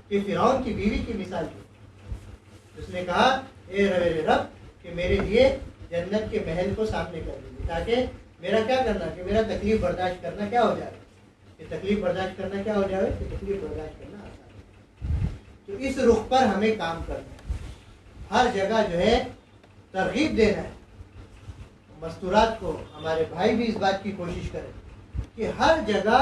A: کہ فرعون کی بیوی کی مثال دی۔ اس نے کہا اے رب کہ میرے لیے جنت کے محل کو سامنے کر دیجیے تاکہ میرا کیا کرنا کہ میرا تکلیف برداشت کرنا کیا ہو جائے، کہ تکلیف برداشت کرنا کیا ہو جائے، کہ تکلیف برداشت کرنا آسان ہے۔ تو اس رخ پر ہمیں کام کرنا ہے، ہر جگہ جو ہے ترغیب دینا ہے۔ مستورات کو ہمارے بھائی بھی اس بات کی کوشش کریں کہ ہر جگہ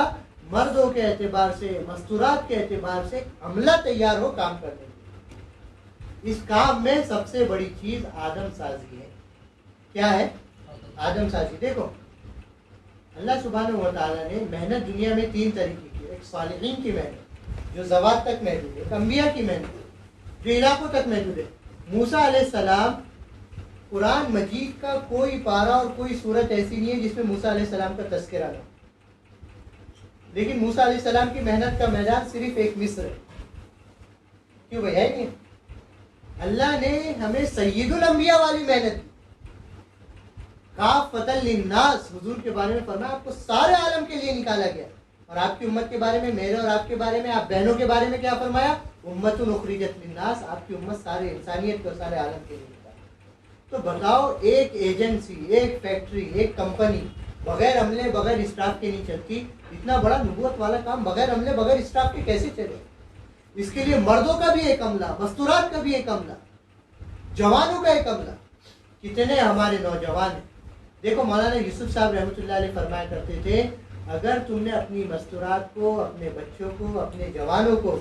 A: مردوں کے اعتبار سے، مستورات کے اعتبار سے عملہ تیار ہو کام کرنے کی۔ اس کام میں سب سے بڑی چیز آدم سازی ہے۔ کیا ہے؟ آدم سازی۔ دیکھو اللہ سبحانہ و تعالیٰ نے محنت دنیا میں 3 طریقے کی، ایک صالحین کی محنت جو زوات تک محدود ہے، ایک انبیاء کی محنت جو علاقوں تک محدود ہے۔ موسیٰ علیہ السلام قرآن مجید کا کوئی پارہ اور کوئی صورت ایسی نہیں ہے جس میں موسیٰ علیہ السلام کا تذکرہ نہ ہو، لیکن موسیٰ علیہ السلام کی محنت کا میدان صرف ایک مصر ہے. کیوں بھائی ہے نہیں؟ اللہ نے ہمیں سید الانبیاء والی محنت دی. کافۃ للناس، حضور کے بارے میں فرمایا آپ کو سارے عالم کے لیے نکالا گیا. اور آپ کی امت کے بارے میں، میرے اور آپ کے بارے میں، آپ بہنوں کے بارے میں کیا فرمایا؟ امت اخرجت للناس، آپ کی امت سارے انسانیت کو، سارے عالم کے لیے نکالا. تو بتاؤ ایک ایجنسی، ایک فیکٹری، ایک کمپنی بغیر عملے، بغیر اسٹاف کے نہیں چلتی. اتنا بڑا نبوت والا کام بغیر عملے، بغیر اسٹاف کے کیسے چلے؟ اس کے لیے مردوں کا بھی ایک عملہ، مستورات کا بھی ایک عملہ، جوانوں کا ایک عملہ. کتنے ہمارے نوجوان ہیں. دیکھو مولانا یوسف صاحب رحمۃ اللہ علیہ فرمایا کرتے تھے اگر تم نے اپنی مستورات کو، اپنے بچوں کو، اپنے جوانوں کو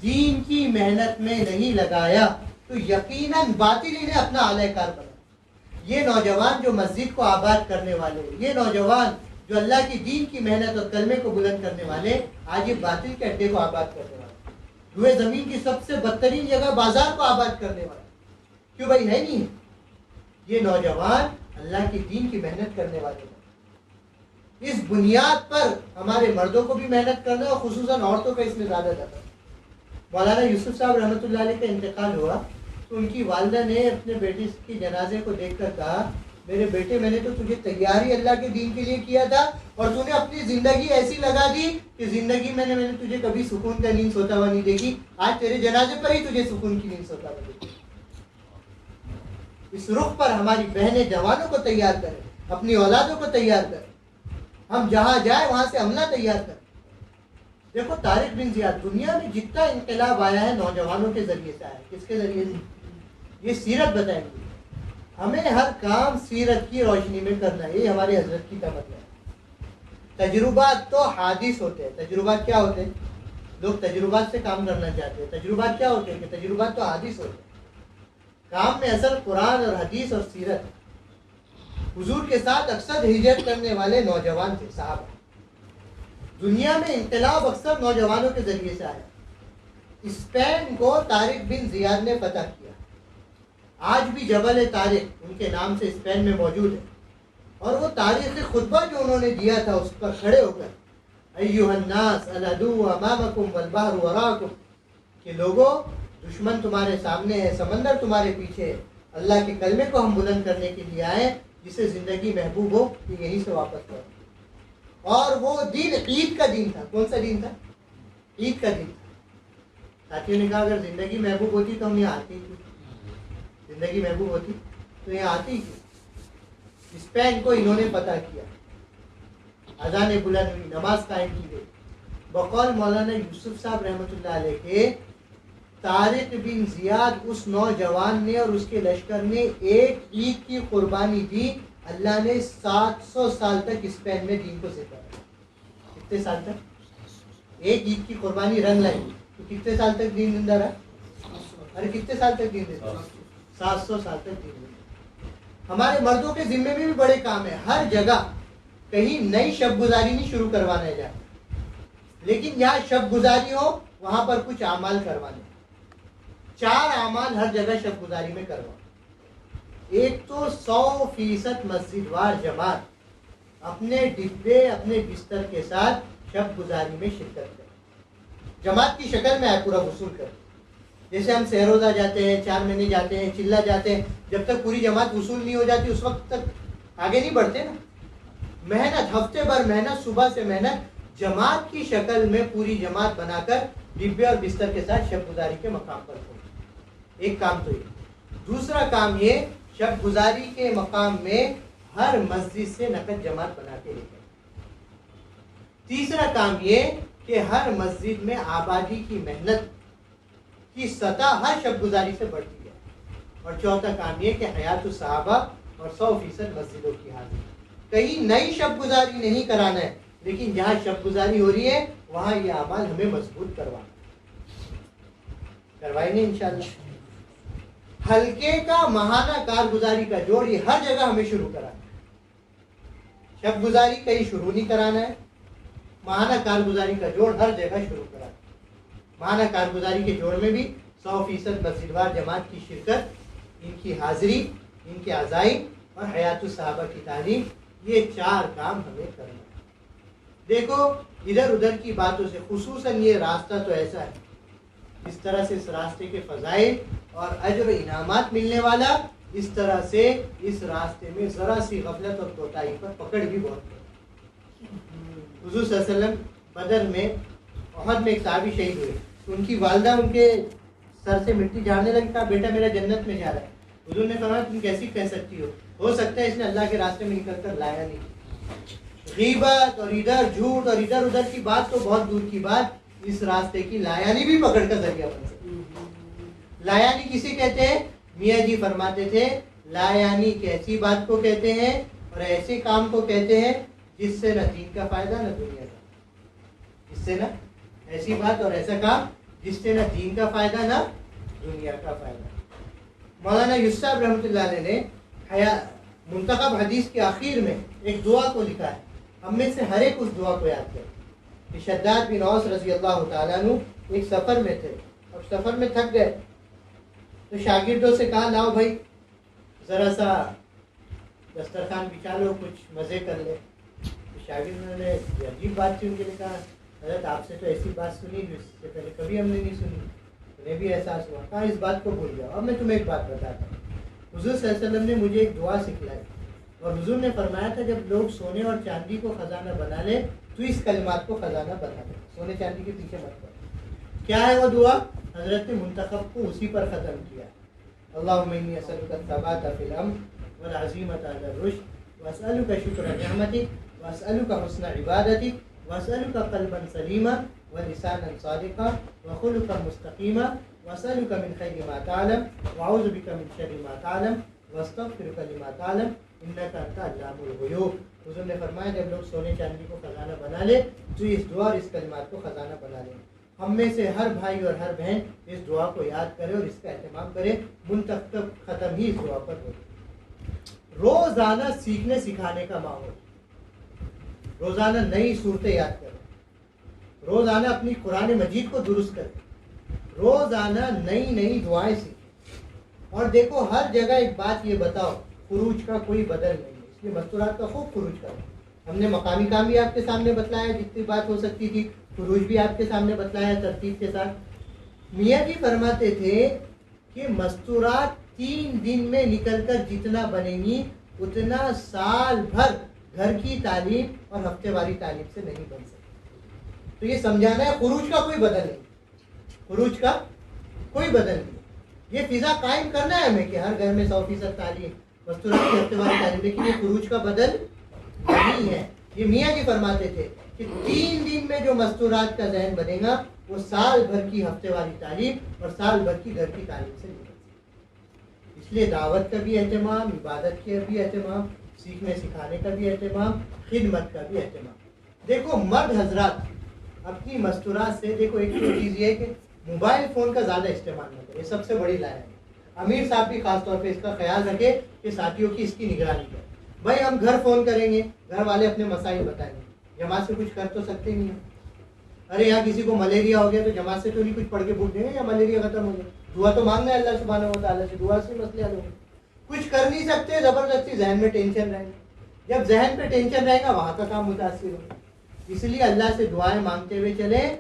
A: دین کی محنت میں نہیں لگایا تو یقیناً باطل انہیں اپنا اعلی کار بنا. یہ نوجوان جو مسجد کو آباد کرنے والے، یہ نوجوان جو اللہ کی دین کی محنت اور کلمے کو بلند کرنے والے، آج یہ باطل کے اڈے کو آباد کرنے والے، روئے زمین کی سب سے بدترین جگہ بازار کو آباد کرنے والے. کیوں بھائی ہے نہیں؟ یہ نوجوان اللہ کی دین کی محنت کرنے والے ہیں. اس بنیاد پر ہمارے مردوں کو بھی محنت کرنا اور خصوصاً عورتوں کا اس میں زیادہ جاتا ہے. مولانا یوسف صاحب رحمۃ اللہ علیہ کا انتقال ہوا تو ان کی والدہ نے اپنے بیٹے کی جنازے کو دیکھ کر کہا میرے بیٹے میں نے تو تجھے تیاری اللہ کے دین کے لیے کیا تھا اور تو نے اپنی زندگی ایسی لگا دی کہ زندگی میں نے تجھے کبھی سکون کا نیند سوتا ہوا نہیں دیکھی. آج تیرے جنازے پر ہی تجھے سکون کی نیند سوتا ہوا دیکھی. اس رخ پر ہماری بہنیں جوانوں کو تیار کریں، اپنی اولادوں کو تیار کریں. ہم جہاں جائیں وہاں سے عملہ تیار کریں. دیکھو طارق بن زیاد، دنیا میں جتنا انقلاب آیا ہے نوجوانوں کے ذریعے سے آیا. کس کے ذریعے سے؟ یہ سیرت بتائیں گے. ہمیں ہر کام سیرت کی روشنی میں کرنا ہے. یہ ہمارے حضرت کی تمنا ہے. تجربات تو حادث ہوتے ہیں. تجربات کیا ہوتے ہیں؟ لوگ تجربات سے کام کرنا چاہتے ہیں. تجربات کیا ہوتے ہیں؟ کہ تجربات تو حادث ہوتے ہیں. کام میں اصل قرآن اور حدیث اور سیرت. حضور کے ساتھ اکثر ہجرت کرنے والے نوجوان تھے صحابہ. دنیا میں انقلاب اکثر نوجوانوں کے ذریعے سے آیا. اسپین کو طارق بن زیاد نے فتح کیا. آج بھی جبل طارق ان کے نام سے اسپین میں موجود ہے. اور وہ تاریخی خطبہ جو انہوں نے دیا تھا اس پر کھڑے ہو کر ایھا الناس العدو امامکم والبحر وراکم، کہ لوگوں دشمن تمہارے سامنے ہے، سمندر تمہارے پیچھے ہے. اللہ کے کلمے کو ہم بلند کرنے کے لیے آئے، جسے زندگی محبوب ہو کہ یہیں سے واپس کرو. اور وہ دن عید کا دن تھا. کون سا دن تھا؟ عید کا دن تھا. ساتھیوں نے کہا اگر زندگی محبوب ہوتی تو ہم یہاں آتے ہی. زندگی محبوب ہوتی تو یہاں آتی ہی. اسپین کو انہوں نے فتح کیا. اذان بلند ہوئی، نماز قائم کی گئی. بقول مولانا یوسف صاحب رحمۃ اللہ علیہ کے طارق بن زیاد اس نوجوان نے اور اس کے لشکر نے ایک عید کی قربانی دی. اللہ نے 700 سال تک اسپین میں دین کو زندہ رکھا. کتنے سال تک؟ ایک عید کی قربانی رنگ لائی تو کتنے سال تک دین زندہ رہا؟ ارے کتنے سال تک دین زندہ رہا؟ 700 سال تک دین زندہ. ہمارے مردوں کے ذمے میں بھی بڑے کام ہیں. ہر جگہ کہیں نئی شب گزاری نہیں شروع کروانا ہے جانا، لیکن جہاں شب گزاری ہو وہاں پر کچھ اعمال کروانے. 4 اعمال ہر جگہ شب گزاری میں کرواؤ. ایک تو 100% مسجد وار جماعت اپنے ڈبے، اپنے بستر کے ساتھ شب گزاری میں شرکت کریں. جماعت کی شکل میں آئے، پورا غسل کریں. جیسے ہم سہروزہ جاتے ہیں، 4 مہینے جاتے ہیں، چلہ جاتے ہیں، جب تک پوری جماعت وصول نہیں ہو جاتی اس وقت تک آگے نہیں بڑھتے نا. محنت، ہفتے بھر محنت، صبح سے محنت، جماعت کی شکل میں پوری جماعت بنا کر ڈبے اور بستر کے ساتھ شب گزاری کے مقام پر پہنچے. ایک کام تو یہ. دوسرا کام یہ شب گزاری کے مقام میں ہر مسجد سے نقد جماعت بنا کے لے گئے. تیسرا کام یہ کہ ہر مسجد میں آبادی کی محنت کی سطح ہر شب گزاری سے بڑھتی ہے. اور چوتھا کام یہ کہ حیات الصحابہ اور 100% مسجدوں کی حاضری. کہیں نئی شب گزاری نہیں کرانا ہے، لیکن جہاں شب گزاری ہو رہی ہے وہاں یہ اعمال ہمیں مضبوط کروانا کروائیں گے انشاءاللہ. ہلکے کا ماہانہ کارگزاری کا جوڑ یہ ہر جگہ ہمیں شروع کرانا ہے. شب گزاری کہیں شروع نہیں کرانا ہے، ماہانہ کارگزاری کا جوڑ ہر جگہ شروع کرانا ہے. ماہانہ کارگزاری کے جوڑ میں بھی 100% مسجد وار جماعت کی شرکت، ان کی حاضری ان کے عزائم اور حیات الصحابہ کی تعلیم، یہ 4 کام ہمیں کرنا ہے۔ دیکھو ادھر ادھر کی باتوں سے، خصوصاً یہ راستہ تو ایسا ہے، اس طرح سے اس راستے کے فضائل اور اجر و انعامات ملنے والا، اس طرح سے اس راستے میں ذرا سی غفلت اور کوتاہی پر پکڑ بھی بہت ہے۔ حضور صلی اللہ علیہ وسلم بدر میں، احد میں ایک صحابی شہید ہوئے، ان کی والدہ ان کے سر سے مٹی جھاڑنے لگی، کہا بیٹا میرا جنت میں جا رہا ہے۔ حضور نے فرمایا تم کیسی کہہ سکتی ہو سکتا ہے اس نے اللہ کے راستے میں نکل کر لایا نہیں۔ غیبت اور ادھر جھوٹ اور ادھر ادھر کی بات تو بہت دور کی بات، اس راستے کی لایانی بھی پکڑ کا ذریعہ بن سکتی ہے۔ لایانی کسی کہتے ہیں؟ میاں جی فرماتے تھے لایانی ایسی بات کو کہتے ہیں اور ایسے کام کو کہتے ہیں جس سے نہ دین کا فائدہ نہ دنیا کا، جس سے نہ ایسی بات اور ایسا کام جس سے نہ دین کا فائدہ نہ دنیا کا فائدہ۔ مولانا یوسف صاحب رحمۃ اللہ علیہ نے منتخب حدیث کے آخر میں ایک دعا کو لکھا ہے، ہم میں سے ہر ایک اس دعا کو یاد کرے۔ شداد بن اوس رضی اللہ تعالیٰ عنہ ایک سفر میں تھے، اب سفر میں تھک گئے تو شاگردوں سے کہا لاؤ بھائی ذرا سا دسترخوان بچھا لو، کچھ مزے کر لے۔ شاگردوں نے عجیب بات تھی، ان کے لیے کہا حضرت آپ سے تو ایسی بات سنی جو اس سے پہلے کبھی ہم نے نہیں سنی، انہیں بھی احساس ہوا، کہا اس بات کو بھول جاؤ، اب میں تمہیں ایک بات بتاتا ہوں۔ حضور صلی اللہ علیہ وسلم نے مجھے ایک دعا سکھلائی اور حضور نے فرمایا تھا جب لوگ سونے اور چاندی کو خزانہ بنا لے تو اس کلمات کو خزانہ بنا لے، سونے چاندی کے پیچھے مت پڑو۔ کیا ہے وہ دعا؟ حضرت منتخب کو اسی پر ختم کیا، اللہم انی اسألک الثبات فی الامر والعزیمۃ علی الرشد واسألک شکر نعمتک واسألک حسن عبادتک واسألک قلبا سلیما ولسانا صادقا وخلقا مستقیما واسألک من خیر ما تعلم واعوذ بک من شر ما تعلم واستغفرک لما تعلم انک انت علام الغیوب۔ حضور نے فرمایا جب لوگ سونے چاندی کو خزانہ بنا لے تو اس دعا اور اس کلمات کو خزانہ بنا لیں۔ ہم میں سے ہر بھائی اور ہر بہن اس دعا کو یاد کرے اور اس کا اہتمام کرے، منتخب ختم ہی اس دعا پر ہو۔ روزانہ سیکھنے سکھانے کا ماحول، روزانہ نئی صورتیں یاد کریں، روزانہ اپنی قرآن مجید کو درست کریں، روزانہ نئی نئی دعائیں سیکھیں۔ اور دیکھو ہر جگہ ایک بات یہ بتاؤ، خروج کا کوئی بدل نہیں ہے، اس لیے مستورات کا خوب خروج کرو۔ ہم نے مقامی کام بھی آپ کے سامنے بتلایا، جتنی بات ہو سکتی تھی، خروج بھی آپ کے سامنے بتلایا ترتیب کے ساتھ۔ میاں جی فرماتے تھے کہ مستورات 3 دن میں نکل کر جتنا بنیں گی اتنا سال بھر گھر کی تعلیم اور ہفتے واری تعلیم سے نہیں بن سکتی۔ تو یہ سمجھانا ہے خروج کا کوئی بدل نہیں، خروج کا کوئی بدل نہیں، یہ فضا قائم کرنا ہے ہمیں کہ ہر گھر میں 100% تعلیم، مستورات کی ہفتے واری تعلیم، لیکن یہ خروج کا بدل نہیں ہے۔ یہ میاں جی فرماتے تھے کہ 3 دن میں جو مستورات کا ذہن بنے گا وہ سال بھر کی ہفتے والی تعلیم اور سال بھر کی گھر کی تعلیم سے نکل سکے۔ اس لیے دعوت کا بھی اہتمام، عبادت کا بھی اہتمام، سیکھنے سکھانے کا بھی اہتمام، خدمت کا بھی اہتمام۔ دیکھو مرد حضرات اپنی مستورات سے، دیکھو ایک چیز یہ ہے کہ موبائل فون کا زیادہ استعمال نہ کرے، یہ سب سے بڑی لائن ہے۔ امیر صاحب بھی خاص طور پہ اس کا خیال رکھے کہ ساتھیوں کی اس کی نگرانی کرے۔ بھائی ہم گھر فون کریں گے، گھر والے اپنے مسائل بتائیں گے، جماعت سے کچھ کر تو سکتے نہیں ہیں۔ ارے یہاں کسی کو ملیریا ہو گیا تو جماعت سے تو نہیں کچھ پڑھ کے پوچھ دیں گے یا ملیریا ختم ہو گیا، دعا تو مانگنا ہے اللہ سبحانہ و تعالیٰ سے، دعا سے مسئلے حل ہوں گے۔ کچھ کر نہیں سکتے، زبردستی ذہن میں ٹینشن رہے گا، جب ذہن پہ ٹینشن رہے گا وہاں کا کام متاثر ہوگا۔ اس لیے اللہ سے دعائیں مانگتے ہوئے چلیں،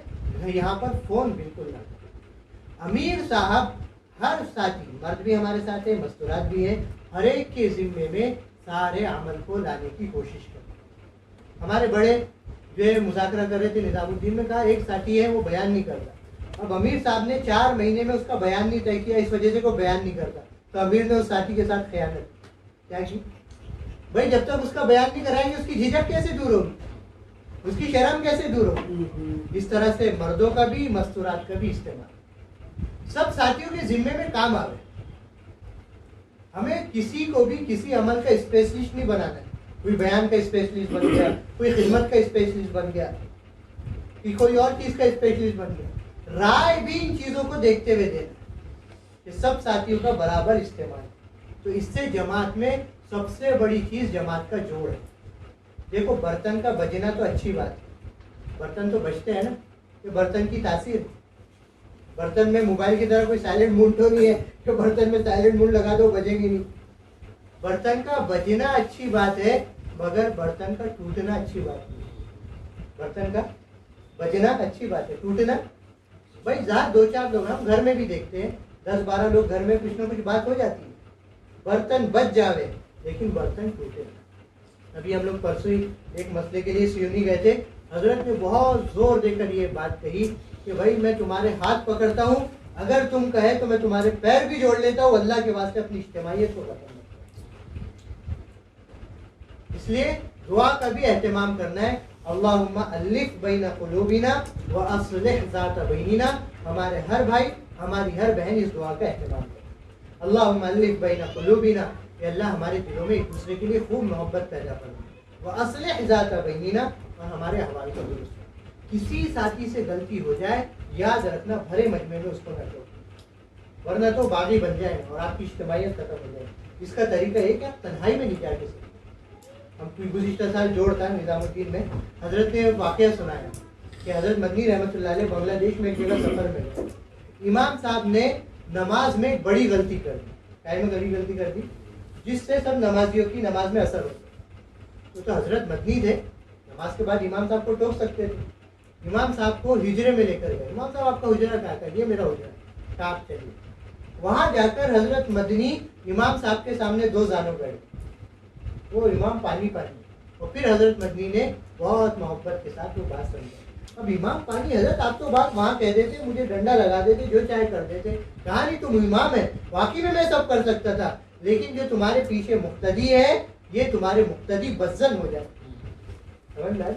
A: یہاں پر فون بالکل نہ کریں۔ امیر صاحب ہر ساتھی، مرد بھی ہمارے ساتھ ہے، مستورات بھی ہیں، ہر ایک کے ذمے میں سارے عمل کو لانے کی کوشش کریں۔ ہمارے بڑے جو ہے مذاکرہ کر رہے تھے نظام الدین میں، کہا ایک ساتھی ہے وہ بیان نہیں کرتا، اب امیر صاحب نے 4 مہینے میں اس کا بیان نہیں طے کیا، اس وجہ سے کوئی بیان نہیں کرتا، تو امیر نے اس ساتھی کے ساتھ خیانت کیا کی؟ بھائی جب تک اس کا بیان نہیں کرائیں گے اس کی جھجک کیسے دور ہوگی، اس کی شرم کیسے دور ہوگی؟ اس طرح سے مردوں کا بھی مستورات کا بھی استعمال سب ساتھیوں کے ذمے میں کام آوے۔ ہمیں کسی کو بھی کسی عمل کا اسپیشلسٹ نہیں بنانا ہے، کوئی بیان کا اسپیشلسٹ بن گیا، کوئی خدمت کا اسپیشلسٹ بن گیا، کوئی اور چیز کا اسپیشلسٹ بن گیا۔ رائے بھی ان چیزوں کو دیکھتے ہوئے دینا کہ سب ساتھیوں کا برابر استعمال، تو اس سے جماعت میں سب سے بڑی چیز جماعت کا جوڑ ہے۔ دیکھو برتن کا بجنا تو اچھی بات ہے، برتن تو بجتے ہیں نا، یہ برتن کی تاثیر ہے۔ برتن میں موبائل کی طرح کوئی سائلنٹ موڈ تو نہیں ہے کہ برتن میں سائلنٹ موڈ لگا دو بجے گی نہیں، برتن کا بجنا اچھی بات ہے مگر برتن کا ٹوٹنا اچھی بات نہیں. برتن کا بجنا اچھی بات ہے, ٹوٹنا بھائی ذات 2-4 لوگ ہم گھر میں بھی دیکھتے ہیں, 10-12 لوگ گھر میں کچھ نہ کچھ بات ہو جاتی ہے, برتن بچ جاوے لیکن برتن ٹوٹے. ابھی ہم لوگ پرسوں ہی ایک مسئلے کے لیے سیونی گئے تھے, حضرت نے بہت زور دے کر یہ بات کہی کہ بھائی میں تمہارے ہاتھ پکڑتا ہوں, اگر تم کہے تو میں تمہارے پیر بھی جوڑ لیتا ہوں, اللہ کے واسطے اپنی اجتماعیت کو ختم مت کرو. اس لیے دعا کا بھی اہتمام کرنا ہے. اللہم الف بین قلوبنا واصلح ذات بیننا. ہمارے ہر بھائی ہماری ہر بہن اس دعا کا اہتمام کرے. اللہم الف بین قلوبنا, کہ اللہ ہمارے دلوں میں ایک دوسرے کے لیے خوب محبت پیدا کرے. واصلح ذات بیننا, اور ہمارے احوال کو درست کرے. کسی ساتھی سے غلطی ہو جائے یاد رکھنا بھرے مجمع میں اس کو نہ ٹوکو, ورنہ تو باغی بن جائیں اور آپ کی اجتماعیت ختم ہو جائے. اس کا طریقہ یہ کہ آپ تنہائی میں نہیں جا کے سکتے. ہم گزشتہ سال جوڑ تھا نظام الدین میں, حضرت نے واقعہ سنایا کہ حضرت مدنی رحمۃ اللہ علیہ بنگلہ دیش میں ایک جگہ سفر میں گئے. امام صاحب نے نماز میں بڑی غلطی کر دی. ٹائم میں بڑی غلطی کر دی جس سے سب نمازیوں کی نماز میں اثر ہوتا. تو حضرت مدنی تھے, نماز کے بعد امام صاحب کو ٹوک سکتے تھے. امام صاحب کو ہجرے میں لے کر گئے. امام صاحب آپ کا حجرہ کیا تھا؟ یہ میرا حجرہ ہے, آپ چلیے. وہاں جا کر حضرت مدنی امام صاحب کے سامنے 2 زانوں بیٹھ گئے. وہ امام پانی اور پھر حضرت مدنی نے بہت محبت کے ساتھ وہ بات سمجھا. اب امام پانی, حضرت آپ تو بات وہاں کہہ دیتے, مجھے ڈنڈا لگا دیتے, جو چاہے کر دیتے. کہا نہیں تم امام ہے, واقعی میں سب کر سکتا تھا, لیکن جو تمہارے پیچھے مقتدی ہے یہ تمہارے مقتدی بدزن ہو جائے. سمجھ لائے.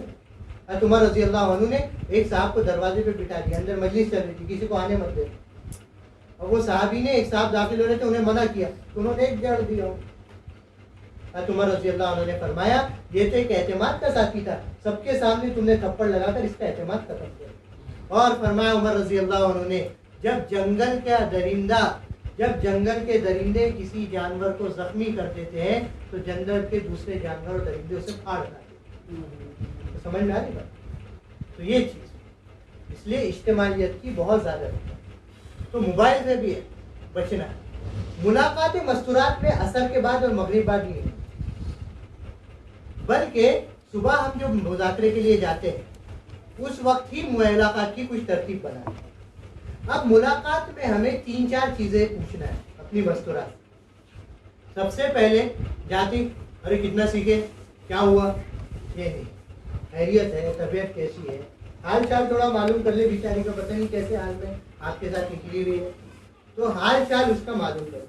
A: عمر رضی اللہ عنہ نے ایک صاحب کو دروازے پہ بٹھا دیا, اندر مجلس چل رہی تھی, کسی کو آنے مت دے. اور وہ صحابی نے, ایک صاحب داخل ہو رہے تھے, انہیں منع کیا, انہوں نے ایک جڑ دیا. عمر رضی اللہ عنہ نے فرمایا یہ تو ایک اعتماد کا ساتھی تھا, سب کے سامنے تم نے تھپڑ لگا کر اس کا اعتماد ختم کیا. اور فرمایا عمر رضی اللہ عنہ نے, جب جنگل کے درندے کسی جانور کو زخمی کرتے تھے تو جنگل کے دوسرے جانور اور درندے اسے پھاڑ کھاتے. سمجھ میں آ رہی بات؟ تو یہ چیز, اس لیے اجتماعیت کی بہت زیادہ ہے. تو موبائل سے بھی ہے بچنا ہے. ملاقات مستورات میں عصر کے بعد اور مغرب بعد نہیں, بلکہ صبح ہم جو مذاکرے کے لیے جاتے ہیں اس وقت ہی ملاقات کی کچھ ترتیب بنائیں. اب ملاقات میں ہمیں 3-4 چیزیں پوچھنا ہے اپنی مستورات. سب سے پہلے جاتی, ارے کتنا سیکھے, کیا ہوا, یہ نہیں, خیریت ہے, طبیعت کیسی ہے, حال چال تھوڑا معلوم کر لے, بیچاری کا پتہ نہیں کیسے حال میں آپ کے ساتھ نکلی ہوئی ہے, تو حال چال اس کا معلوم کرو.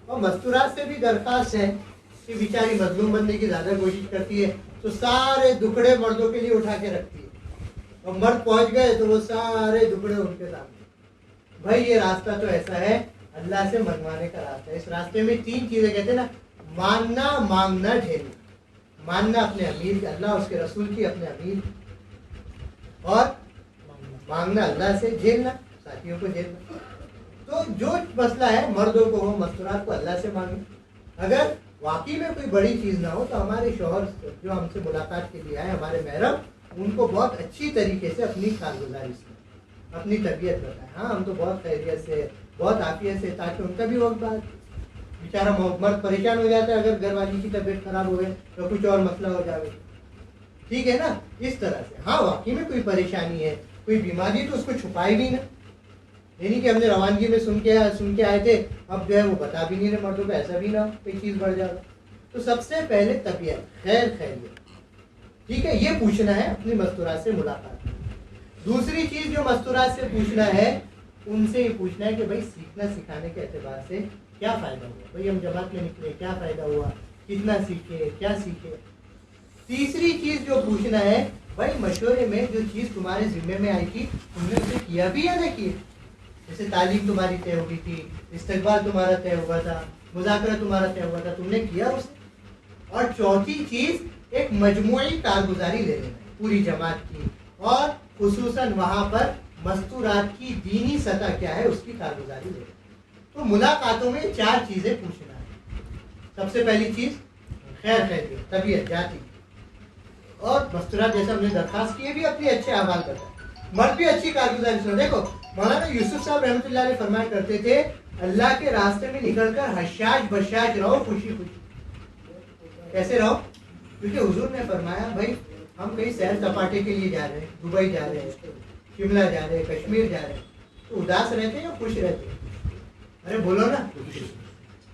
A: اور مستورات سے بھی درخواست ہے کہ بیچاری مظلوم بننے کی زیادہ کوشش کرتی ہے, تو سارے دکڑے مردوں کے لیے اٹھا کے رکھتی ہے, اور مرد پہنچ گئے تو وہ سارے دکڑے ان کے سامنے. بھائی یہ راستہ تو ایسا ہے اللہ سے منگوانے کا راستہ ہے. اس راستے میں 3 چیزیں کہتے ہیں نا, ماننا, مانگنا, جھیلنا. ماننا اپنے امیر کی, اللہ اس کے رسول کی, اپنے امیر, اور مانگنا اللہ سے, جھیلنا ساتھیوں کو جھیلنا. تو جو مسئلہ ہے مردوں کو ہو, مستورات کو اللہ سے مانگیں. اگر واقعی میں کوئی بڑی چیز نہ ہو تو ہمارے شوہر جو ہم سے ملاقات کے لیے آئے, ہمارے محرم, ان کو بہت اچھی طریقے سے اپنی کارگزاری سے اپنی طبیعت بتائیں. ہاں ہم تو بہت خیریت سے, بہت عافیت سے, تاکہ ان کا بھی وقت بعد. بیچارہ مرد پریشان ہو جاتا ہے اگر گھر والی کی طبیعت خراب ہو گئے یا کچھ اور مسئلہ ہو جائے, ٹھیک ہے نا, اس طرح سے. ہاں واقعی میں کوئی پریشانی ہے, کوئی بیماری, تو اس کو چھپائے بھی نا. یعنی کہ ہم نے روانگی میں سن کے آئے تھے, اب جو ہے وہ بتا بھی نہیں رہے مردوں کو, ایسا بھی نہ کوئی چیز بڑھ جائے. تو سب سے پہلے طبیعت, خیریت, ٹھیک ہے, یہ پوچھنا ہے اپنی مستورات سے ملاقات. دوسری چیز جو مستورات سے پوچھنا ہے, ان سے یہ پوچھنا ہے کہ بھائی سیکھنا سکھانے کے اعتبار سے کیا فائدہ ہوا, بھائی ہم جماعت میں نکلے, کیا فائدہ ہوا, کتنا سیکھے, کیا سیکھے. تیسری چیز جو پوچھنا ہے, بھائی مشورے میں جو چیز تمہارے ذمے میں آئی تھی تم نے اسے کیا بھی یا نہ کیے. جیسے تعلیم تمہاری طے ہوئی تھی, استقبال تمہارا طے ہوا تھا, مذاکرہ تمہارا طے ہوا تھا, تم نے کیا اسے. اور چوتھی چیز ایک مجموعی کارگزاری لے لینا پوری جماعت کی, اور خصوصاً وہاں پر مستورات کی دینی سطح کیا ہے اس کی کارگزاری لے لینا. تو ملاقاتوں میں 4 چیزیں پوچھنا ہے. سب سے پہلی چیز خیریت, طبیعت, جاتی, اور مستورات جیسا ہم نے درخواست کی ہے بھی اپنے اچھے احوال بتائیں. مرد بھی اچھی کارگزاری سنو. دیکھو مولانا یوسف صاحب رحمۃ اللہ علیہ فرمایا کرتے تھے, اللہ کے راستے میں نکل کر حشاش بشاش رہو, خوشی خوشی. کیسے رہو؟ کیونکہ حضور نے فرمایا بھائی ہم کہیں سیر سپاٹے کے لیے جا رہے ہیں، دبئی جا رہے ہیں، شملہ جا رہے ہیں، کشمیر جا رہے ہیں، تو اداس رہتے ہیں یا خوش رہتے ہیں؟ ارے بولو نا.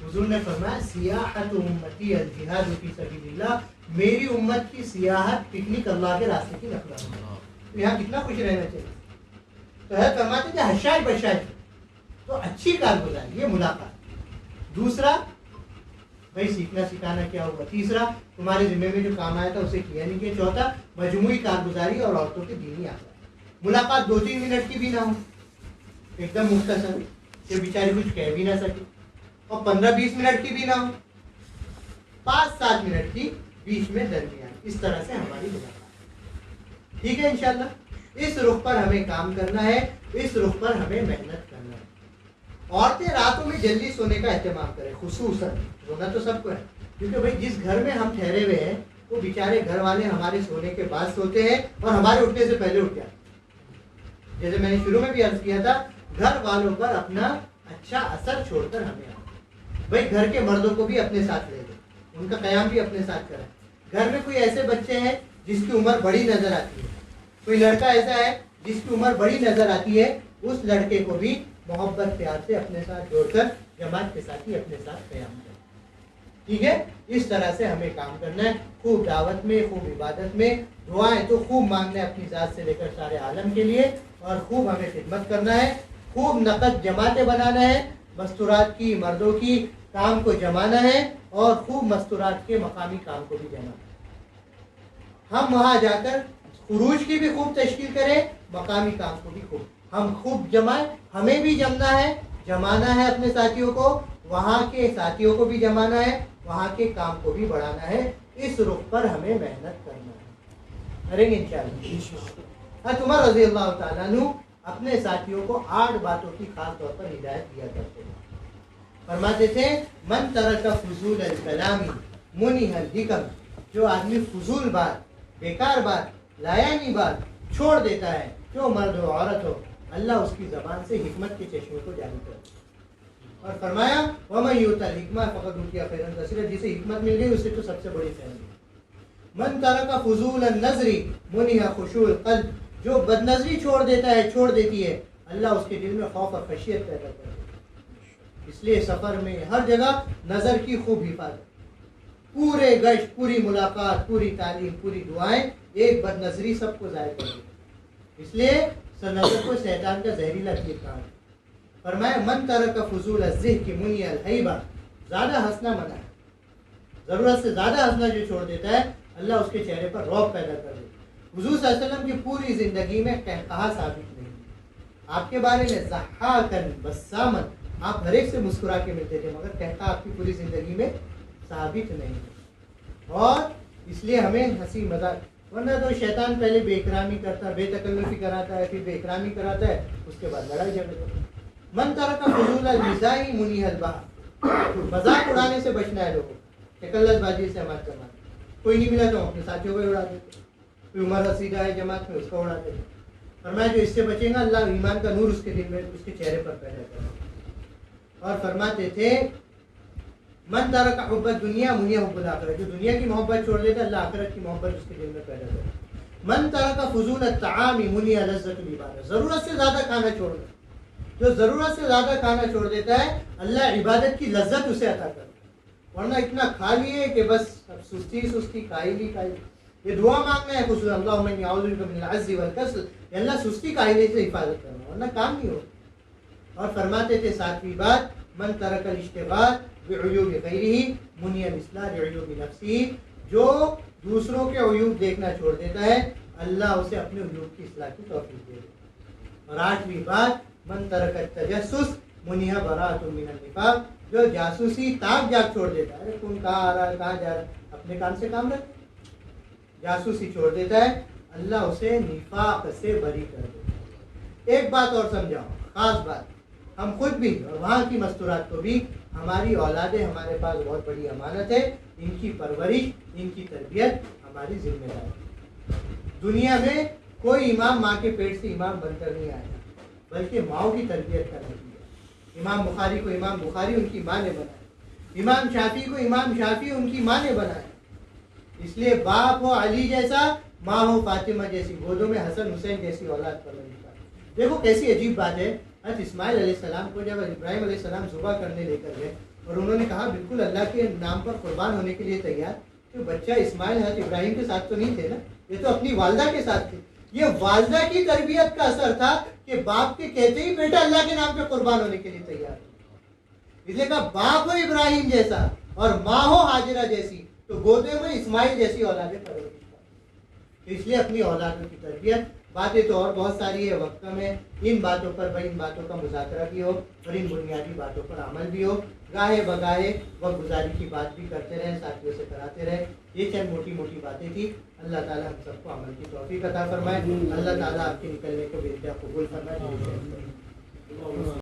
A: حضور نے فرمایا سیاحت امتی الجہاد فی سبیل اللہ، میری امت کی سیاحت پکنک اللہ کے راستے کی نقل ہے. یہاں کتنا خوش رہنا چاہیے. تو ہے فرماتے ہیں حشاش بشاش، تو اچھی کارگزاری یہ ملاقات. دوسرا بھائی سیکھنا سکھانا کیا ہوگا. تیسرا تمہارے ذمہ میں جو کام آیا تھا اسے کیا نہیں کیا. چوتھا مجموعی کارگزاری اور عورتوں کے دینی آخر. ملاقات 2-3 منٹ کی بھی نہ ہو، ایک دم مختصر کہ بیچاری کچھ کہہ بھی نہ سکے، اور 15-20 منٹ کی بھی نہ ہو، 5-7 منٹ کی بیچ میں درمیان. اس طرح سے ہماری ملاقات. ٹھیک ہے انشاءاللہ. اس رخ پر ہمیں کام کرنا ہے، اس رخ پر ہمیں محنت کرنا ہے. عورتیں راتوں میں جلدی سونے کا اہتمام کریں. خصوصاً سونا تو سب کو ہے، کیونکہ بھائی جس گھر میں ہم ٹھہرے ہوئے ہیں وہ بیچارے گھر والے ہمارے سونے کے بعد سوتے ہیں اور ہمارے اٹھنے سے پہلے اٹھ جاتے ہیں. جیسے میں نے شروع میں بھی عرض کیا تھا، گھر والوں پر اپنا اچھا اثر چھوڑ کر ہمیں آنا. بھائی گھر کے مردوں کو بھی اپنے ساتھ لے لیں، ان کا قیام بھی اپنے ساتھ کریں. گھر میں کوئی ایسے بچے ہیں جس کی عمر بڑی نظر آتی ہے، کوئی لڑکا ایسا ہے جس کی عمر بڑی نظر آتی ہے، اس لڑکے کو بھی محبت پیار سے اپنے ساتھ جوڑ کر جماعت کے ساتھ ہی اپنے ساتھ قیام کریں. ٹھیک ہے. اس طرح سے ہمیں کام کرنا ہے. خوب دعوت میں، خوب عبادت میں، دعائیں تو خوب مانگنا ہے اپنی ذات سے لے کر سارے عالم کے لیے، اور خوب ہمیں خدمت کرنا ہے. خوب نقد جماعتیں بنانا ہے، مستورات کی، مردوں کی کام کو جمانا ہے، اور خوب مستورات کے مقامی کام کو بھی جمانا ہے. ہم وہاں جا کر خروج کی بھی خوب تشکیل کریں، مقامی کام کو بھی ہم خوب جمائیں. ہمیں بھی جمنا ہے، جمانا ہے اپنے ساتھیوں کو، وہاں کے ساتھیوں کو بھی جمانا ہے، وہاں کے کام کو بھی بڑھانا ہے. اس رخ پر ہمیں محنت کرنا ہے. کریں گے انشاءاللہ. حضرت عمر رضی اللہ تعالیٰ عنہ اپنے ساتھیوں کو 8 باتوں کی خاص طور پر ہدایت دیا کرتے ہیں. فرماتے تھے من ترک فضول الکلام منع الحکم، جو آدمی فضول بات، بیکار بات، لایانی بات چھوڑ دیتا ہے، جو مرد ہو عورت ہو، اللہ اس کی زبان سے حکمت کے چشمے کو جاری کرتا ہے. اور فرمایا وَمَن یُؤْتَ الْحِکْمَةَ فَقَدْ أُوتِیَ خَیْرًا کثیرًا، جسے حکمت مل گئی اسے تو سب سے بڑی خیر ملی. من ترک فضول النظر منع خشوع القلب، جو بد نظری چھوڑ دیتا ہے، چھوڑ دیتی ہے، اللہ اس کے دل میں خوف اور خشیت پیدا کرتا ہے. اس لیے سفر میں ہر جگہ نظر کی خوب حفاظت. پورے گشت، پوری ملاقات، پوری تعلیم، پوری دعائیں ایک بد نظری سب کو ضائع کر دیتی. اس لیے نظر کو شیطان کا زہریلا تیر کہا. فرمایا من ترک فضول الضحک منع الہیبہ، زیادہ ہنسنا منع ہے. ضرورت سے زیادہ ہنسنا جو چھوڑ دیتا ہے، اللہ اس کے چہرے پر رعب پیدا کر دیتا ہے. حضور صلی اللہ علیہ وسلم کی پوری زندگی میں قہقہا ثابت نہیں. آپ کے بارے میں ضحاکن بسامن، آپ ہر ایک سے مسکرا کے ملتے تھے، مگر قہقہا آپ کی پوری زندگی میں ثابت نہیں. اور اس لیے ہمیں ہنسی مذاق، ورنہ تو شیطان پہلے بے اکرامی کرتا ہے، بے تکلفی کراتا ہے، پھر بے اکرامی کراتا ہے، اس کے بعد لڑائی جھگڑے کرتا ہے. من ترک فضول المزاح منع البحث، مذاق اڑانے سے بچنا ہے لوگوں، تکلف بازی سے مت کرنا. کوئی نہیں ملا تو اپنے ساتھیوں کو اڑا دیتے. کوئی عمر رسیدہ ہے جماعت میں، اس کو اڑا دیتے. فرمایا جو اس سے بچے گا اللہ ایمان کا نور اس کے دل میں، اس کے چہرے پر پیدا کرے. اور فرماتے تھے من ترک حب الدنیا منع حب الآخرہ، جو دنیا کی محبت چھوڑ دیتا ہے اللہ آخرت کی محبت اس کے دل میں پیدا کرے. من ترک فضول الطعام منع لذت العبادہ، ضرورت سے زیادہ کھانا چھوڑ دے. جو ضرورت سے زیادہ کھانا چھوڑ دیتا ہے اللہ عبادت کی لذت اسے عطا کرتا ہے. ورنہ اتنا کھا لیے کہ بس اب سستی سستی، کاہلی کاہلی. یہ دعا مانگنا ہے خصوصا اللہم انی اعوذ بک من العجز والکسل، کہ اللہ سستی کاہلی سے حفاظت کرنا، ورنہ کام نہیں ہو. اور فرماتے تھے 7ویں بات من ترک الاشتغال بعیوب غیرہ منع الاصلاح لعیوب نفسہ، جو دوسروں کے عیوب دیکھنا چھوڑ دیتا ہے اللہ اسے اپنے عیوب کی اصلاح کی توفیق دے. اور 8ویں بات من ترک التجسس منع براءۃ من النفاق، جو جاسوسی تاک جاگ چھوڑ دیتا ہے، کون کہاں آ رہا ہے کہاں جا رہا ہے، اپنے کام سے کام رکھ، جاسوسی چھوڑ دیتا ہے اللہ اسے نفاق سے بری کر دیتا ہے. ایک بات اور سمجھاؤ، خاص بات، ہم خود بھی اور وہاں کی مستورات کو بھی، ہماری اولادیں ہمارے پاس بہت بڑی امانت ہے، ان کی پرورش، ان کی تربیت ہماری ذمہ داری. دنیا میں کوئی امام ماں کے پیٹ سے امام بن کر نہیں آیا، بلکہ ماؤں کی تربیت کرنے کی ہے. امام بخاری کو امام بخاری ان کی ماں نے بنایا، امام شافعی کو امام شافعی ان کی ماں نے بنایا. اس لیے باپ ہو علی جیسا، ماں ہو فاطمہ جیسی، گودوں میں حسن حسین جیسی اولاد پیدا ہوگی۔ دیکھو کیسی عجیب بات ہے، حضرت اسماعیل علیہ السلام کو جب ابراہیم علیہ السلام ذبح کرنے لے کر گئے اور انہوں نے کہا بالکل اللہ کے نام پر قربان ہونے کے لیے تیار، تو بچہ اسماعیل حضرت ابراہیم کے ساتھ تو نہیں تھے نا، یہ تو اپنی والدہ کے ساتھ تھے۔ یہ والدہ کی تربیت کا اثر تھا کہ باپ کے کہتے ہی بیٹا اللہ کے نام پہ قربان ہونے کے لیے تیار ہے۔ اس لیے کہا باپ ہو ابراہیم جیسا اور ماں ہو ہاجرہ جیسی، تو گودے میں اسماعیل جیسی اولادیں پیدا ہوگی۔ تو اس لیے اپنی اولادوں کی تربیت، باتیں تو اور بہت ساری ہے، وقت کم ہے، ان باتوں پر بھائی ان باتوں کا مذاکرہ بھی ہو اور ان بنیادی باتوں پر عمل بھی ہو، گاہے بگاہے وقت گزاری کی بات بھی کرتے رہیں، ساتھیوں سے کراتے رہیں۔ یہ چند موٹی موٹی باتیں تھی۔ اللہ تعالیٰ ہم سب کو عمل کی توفیق عطا فرمائے، اللہ تعالیٰ آپ کے نکلنے کو بے انتہا قبول فرمائے۔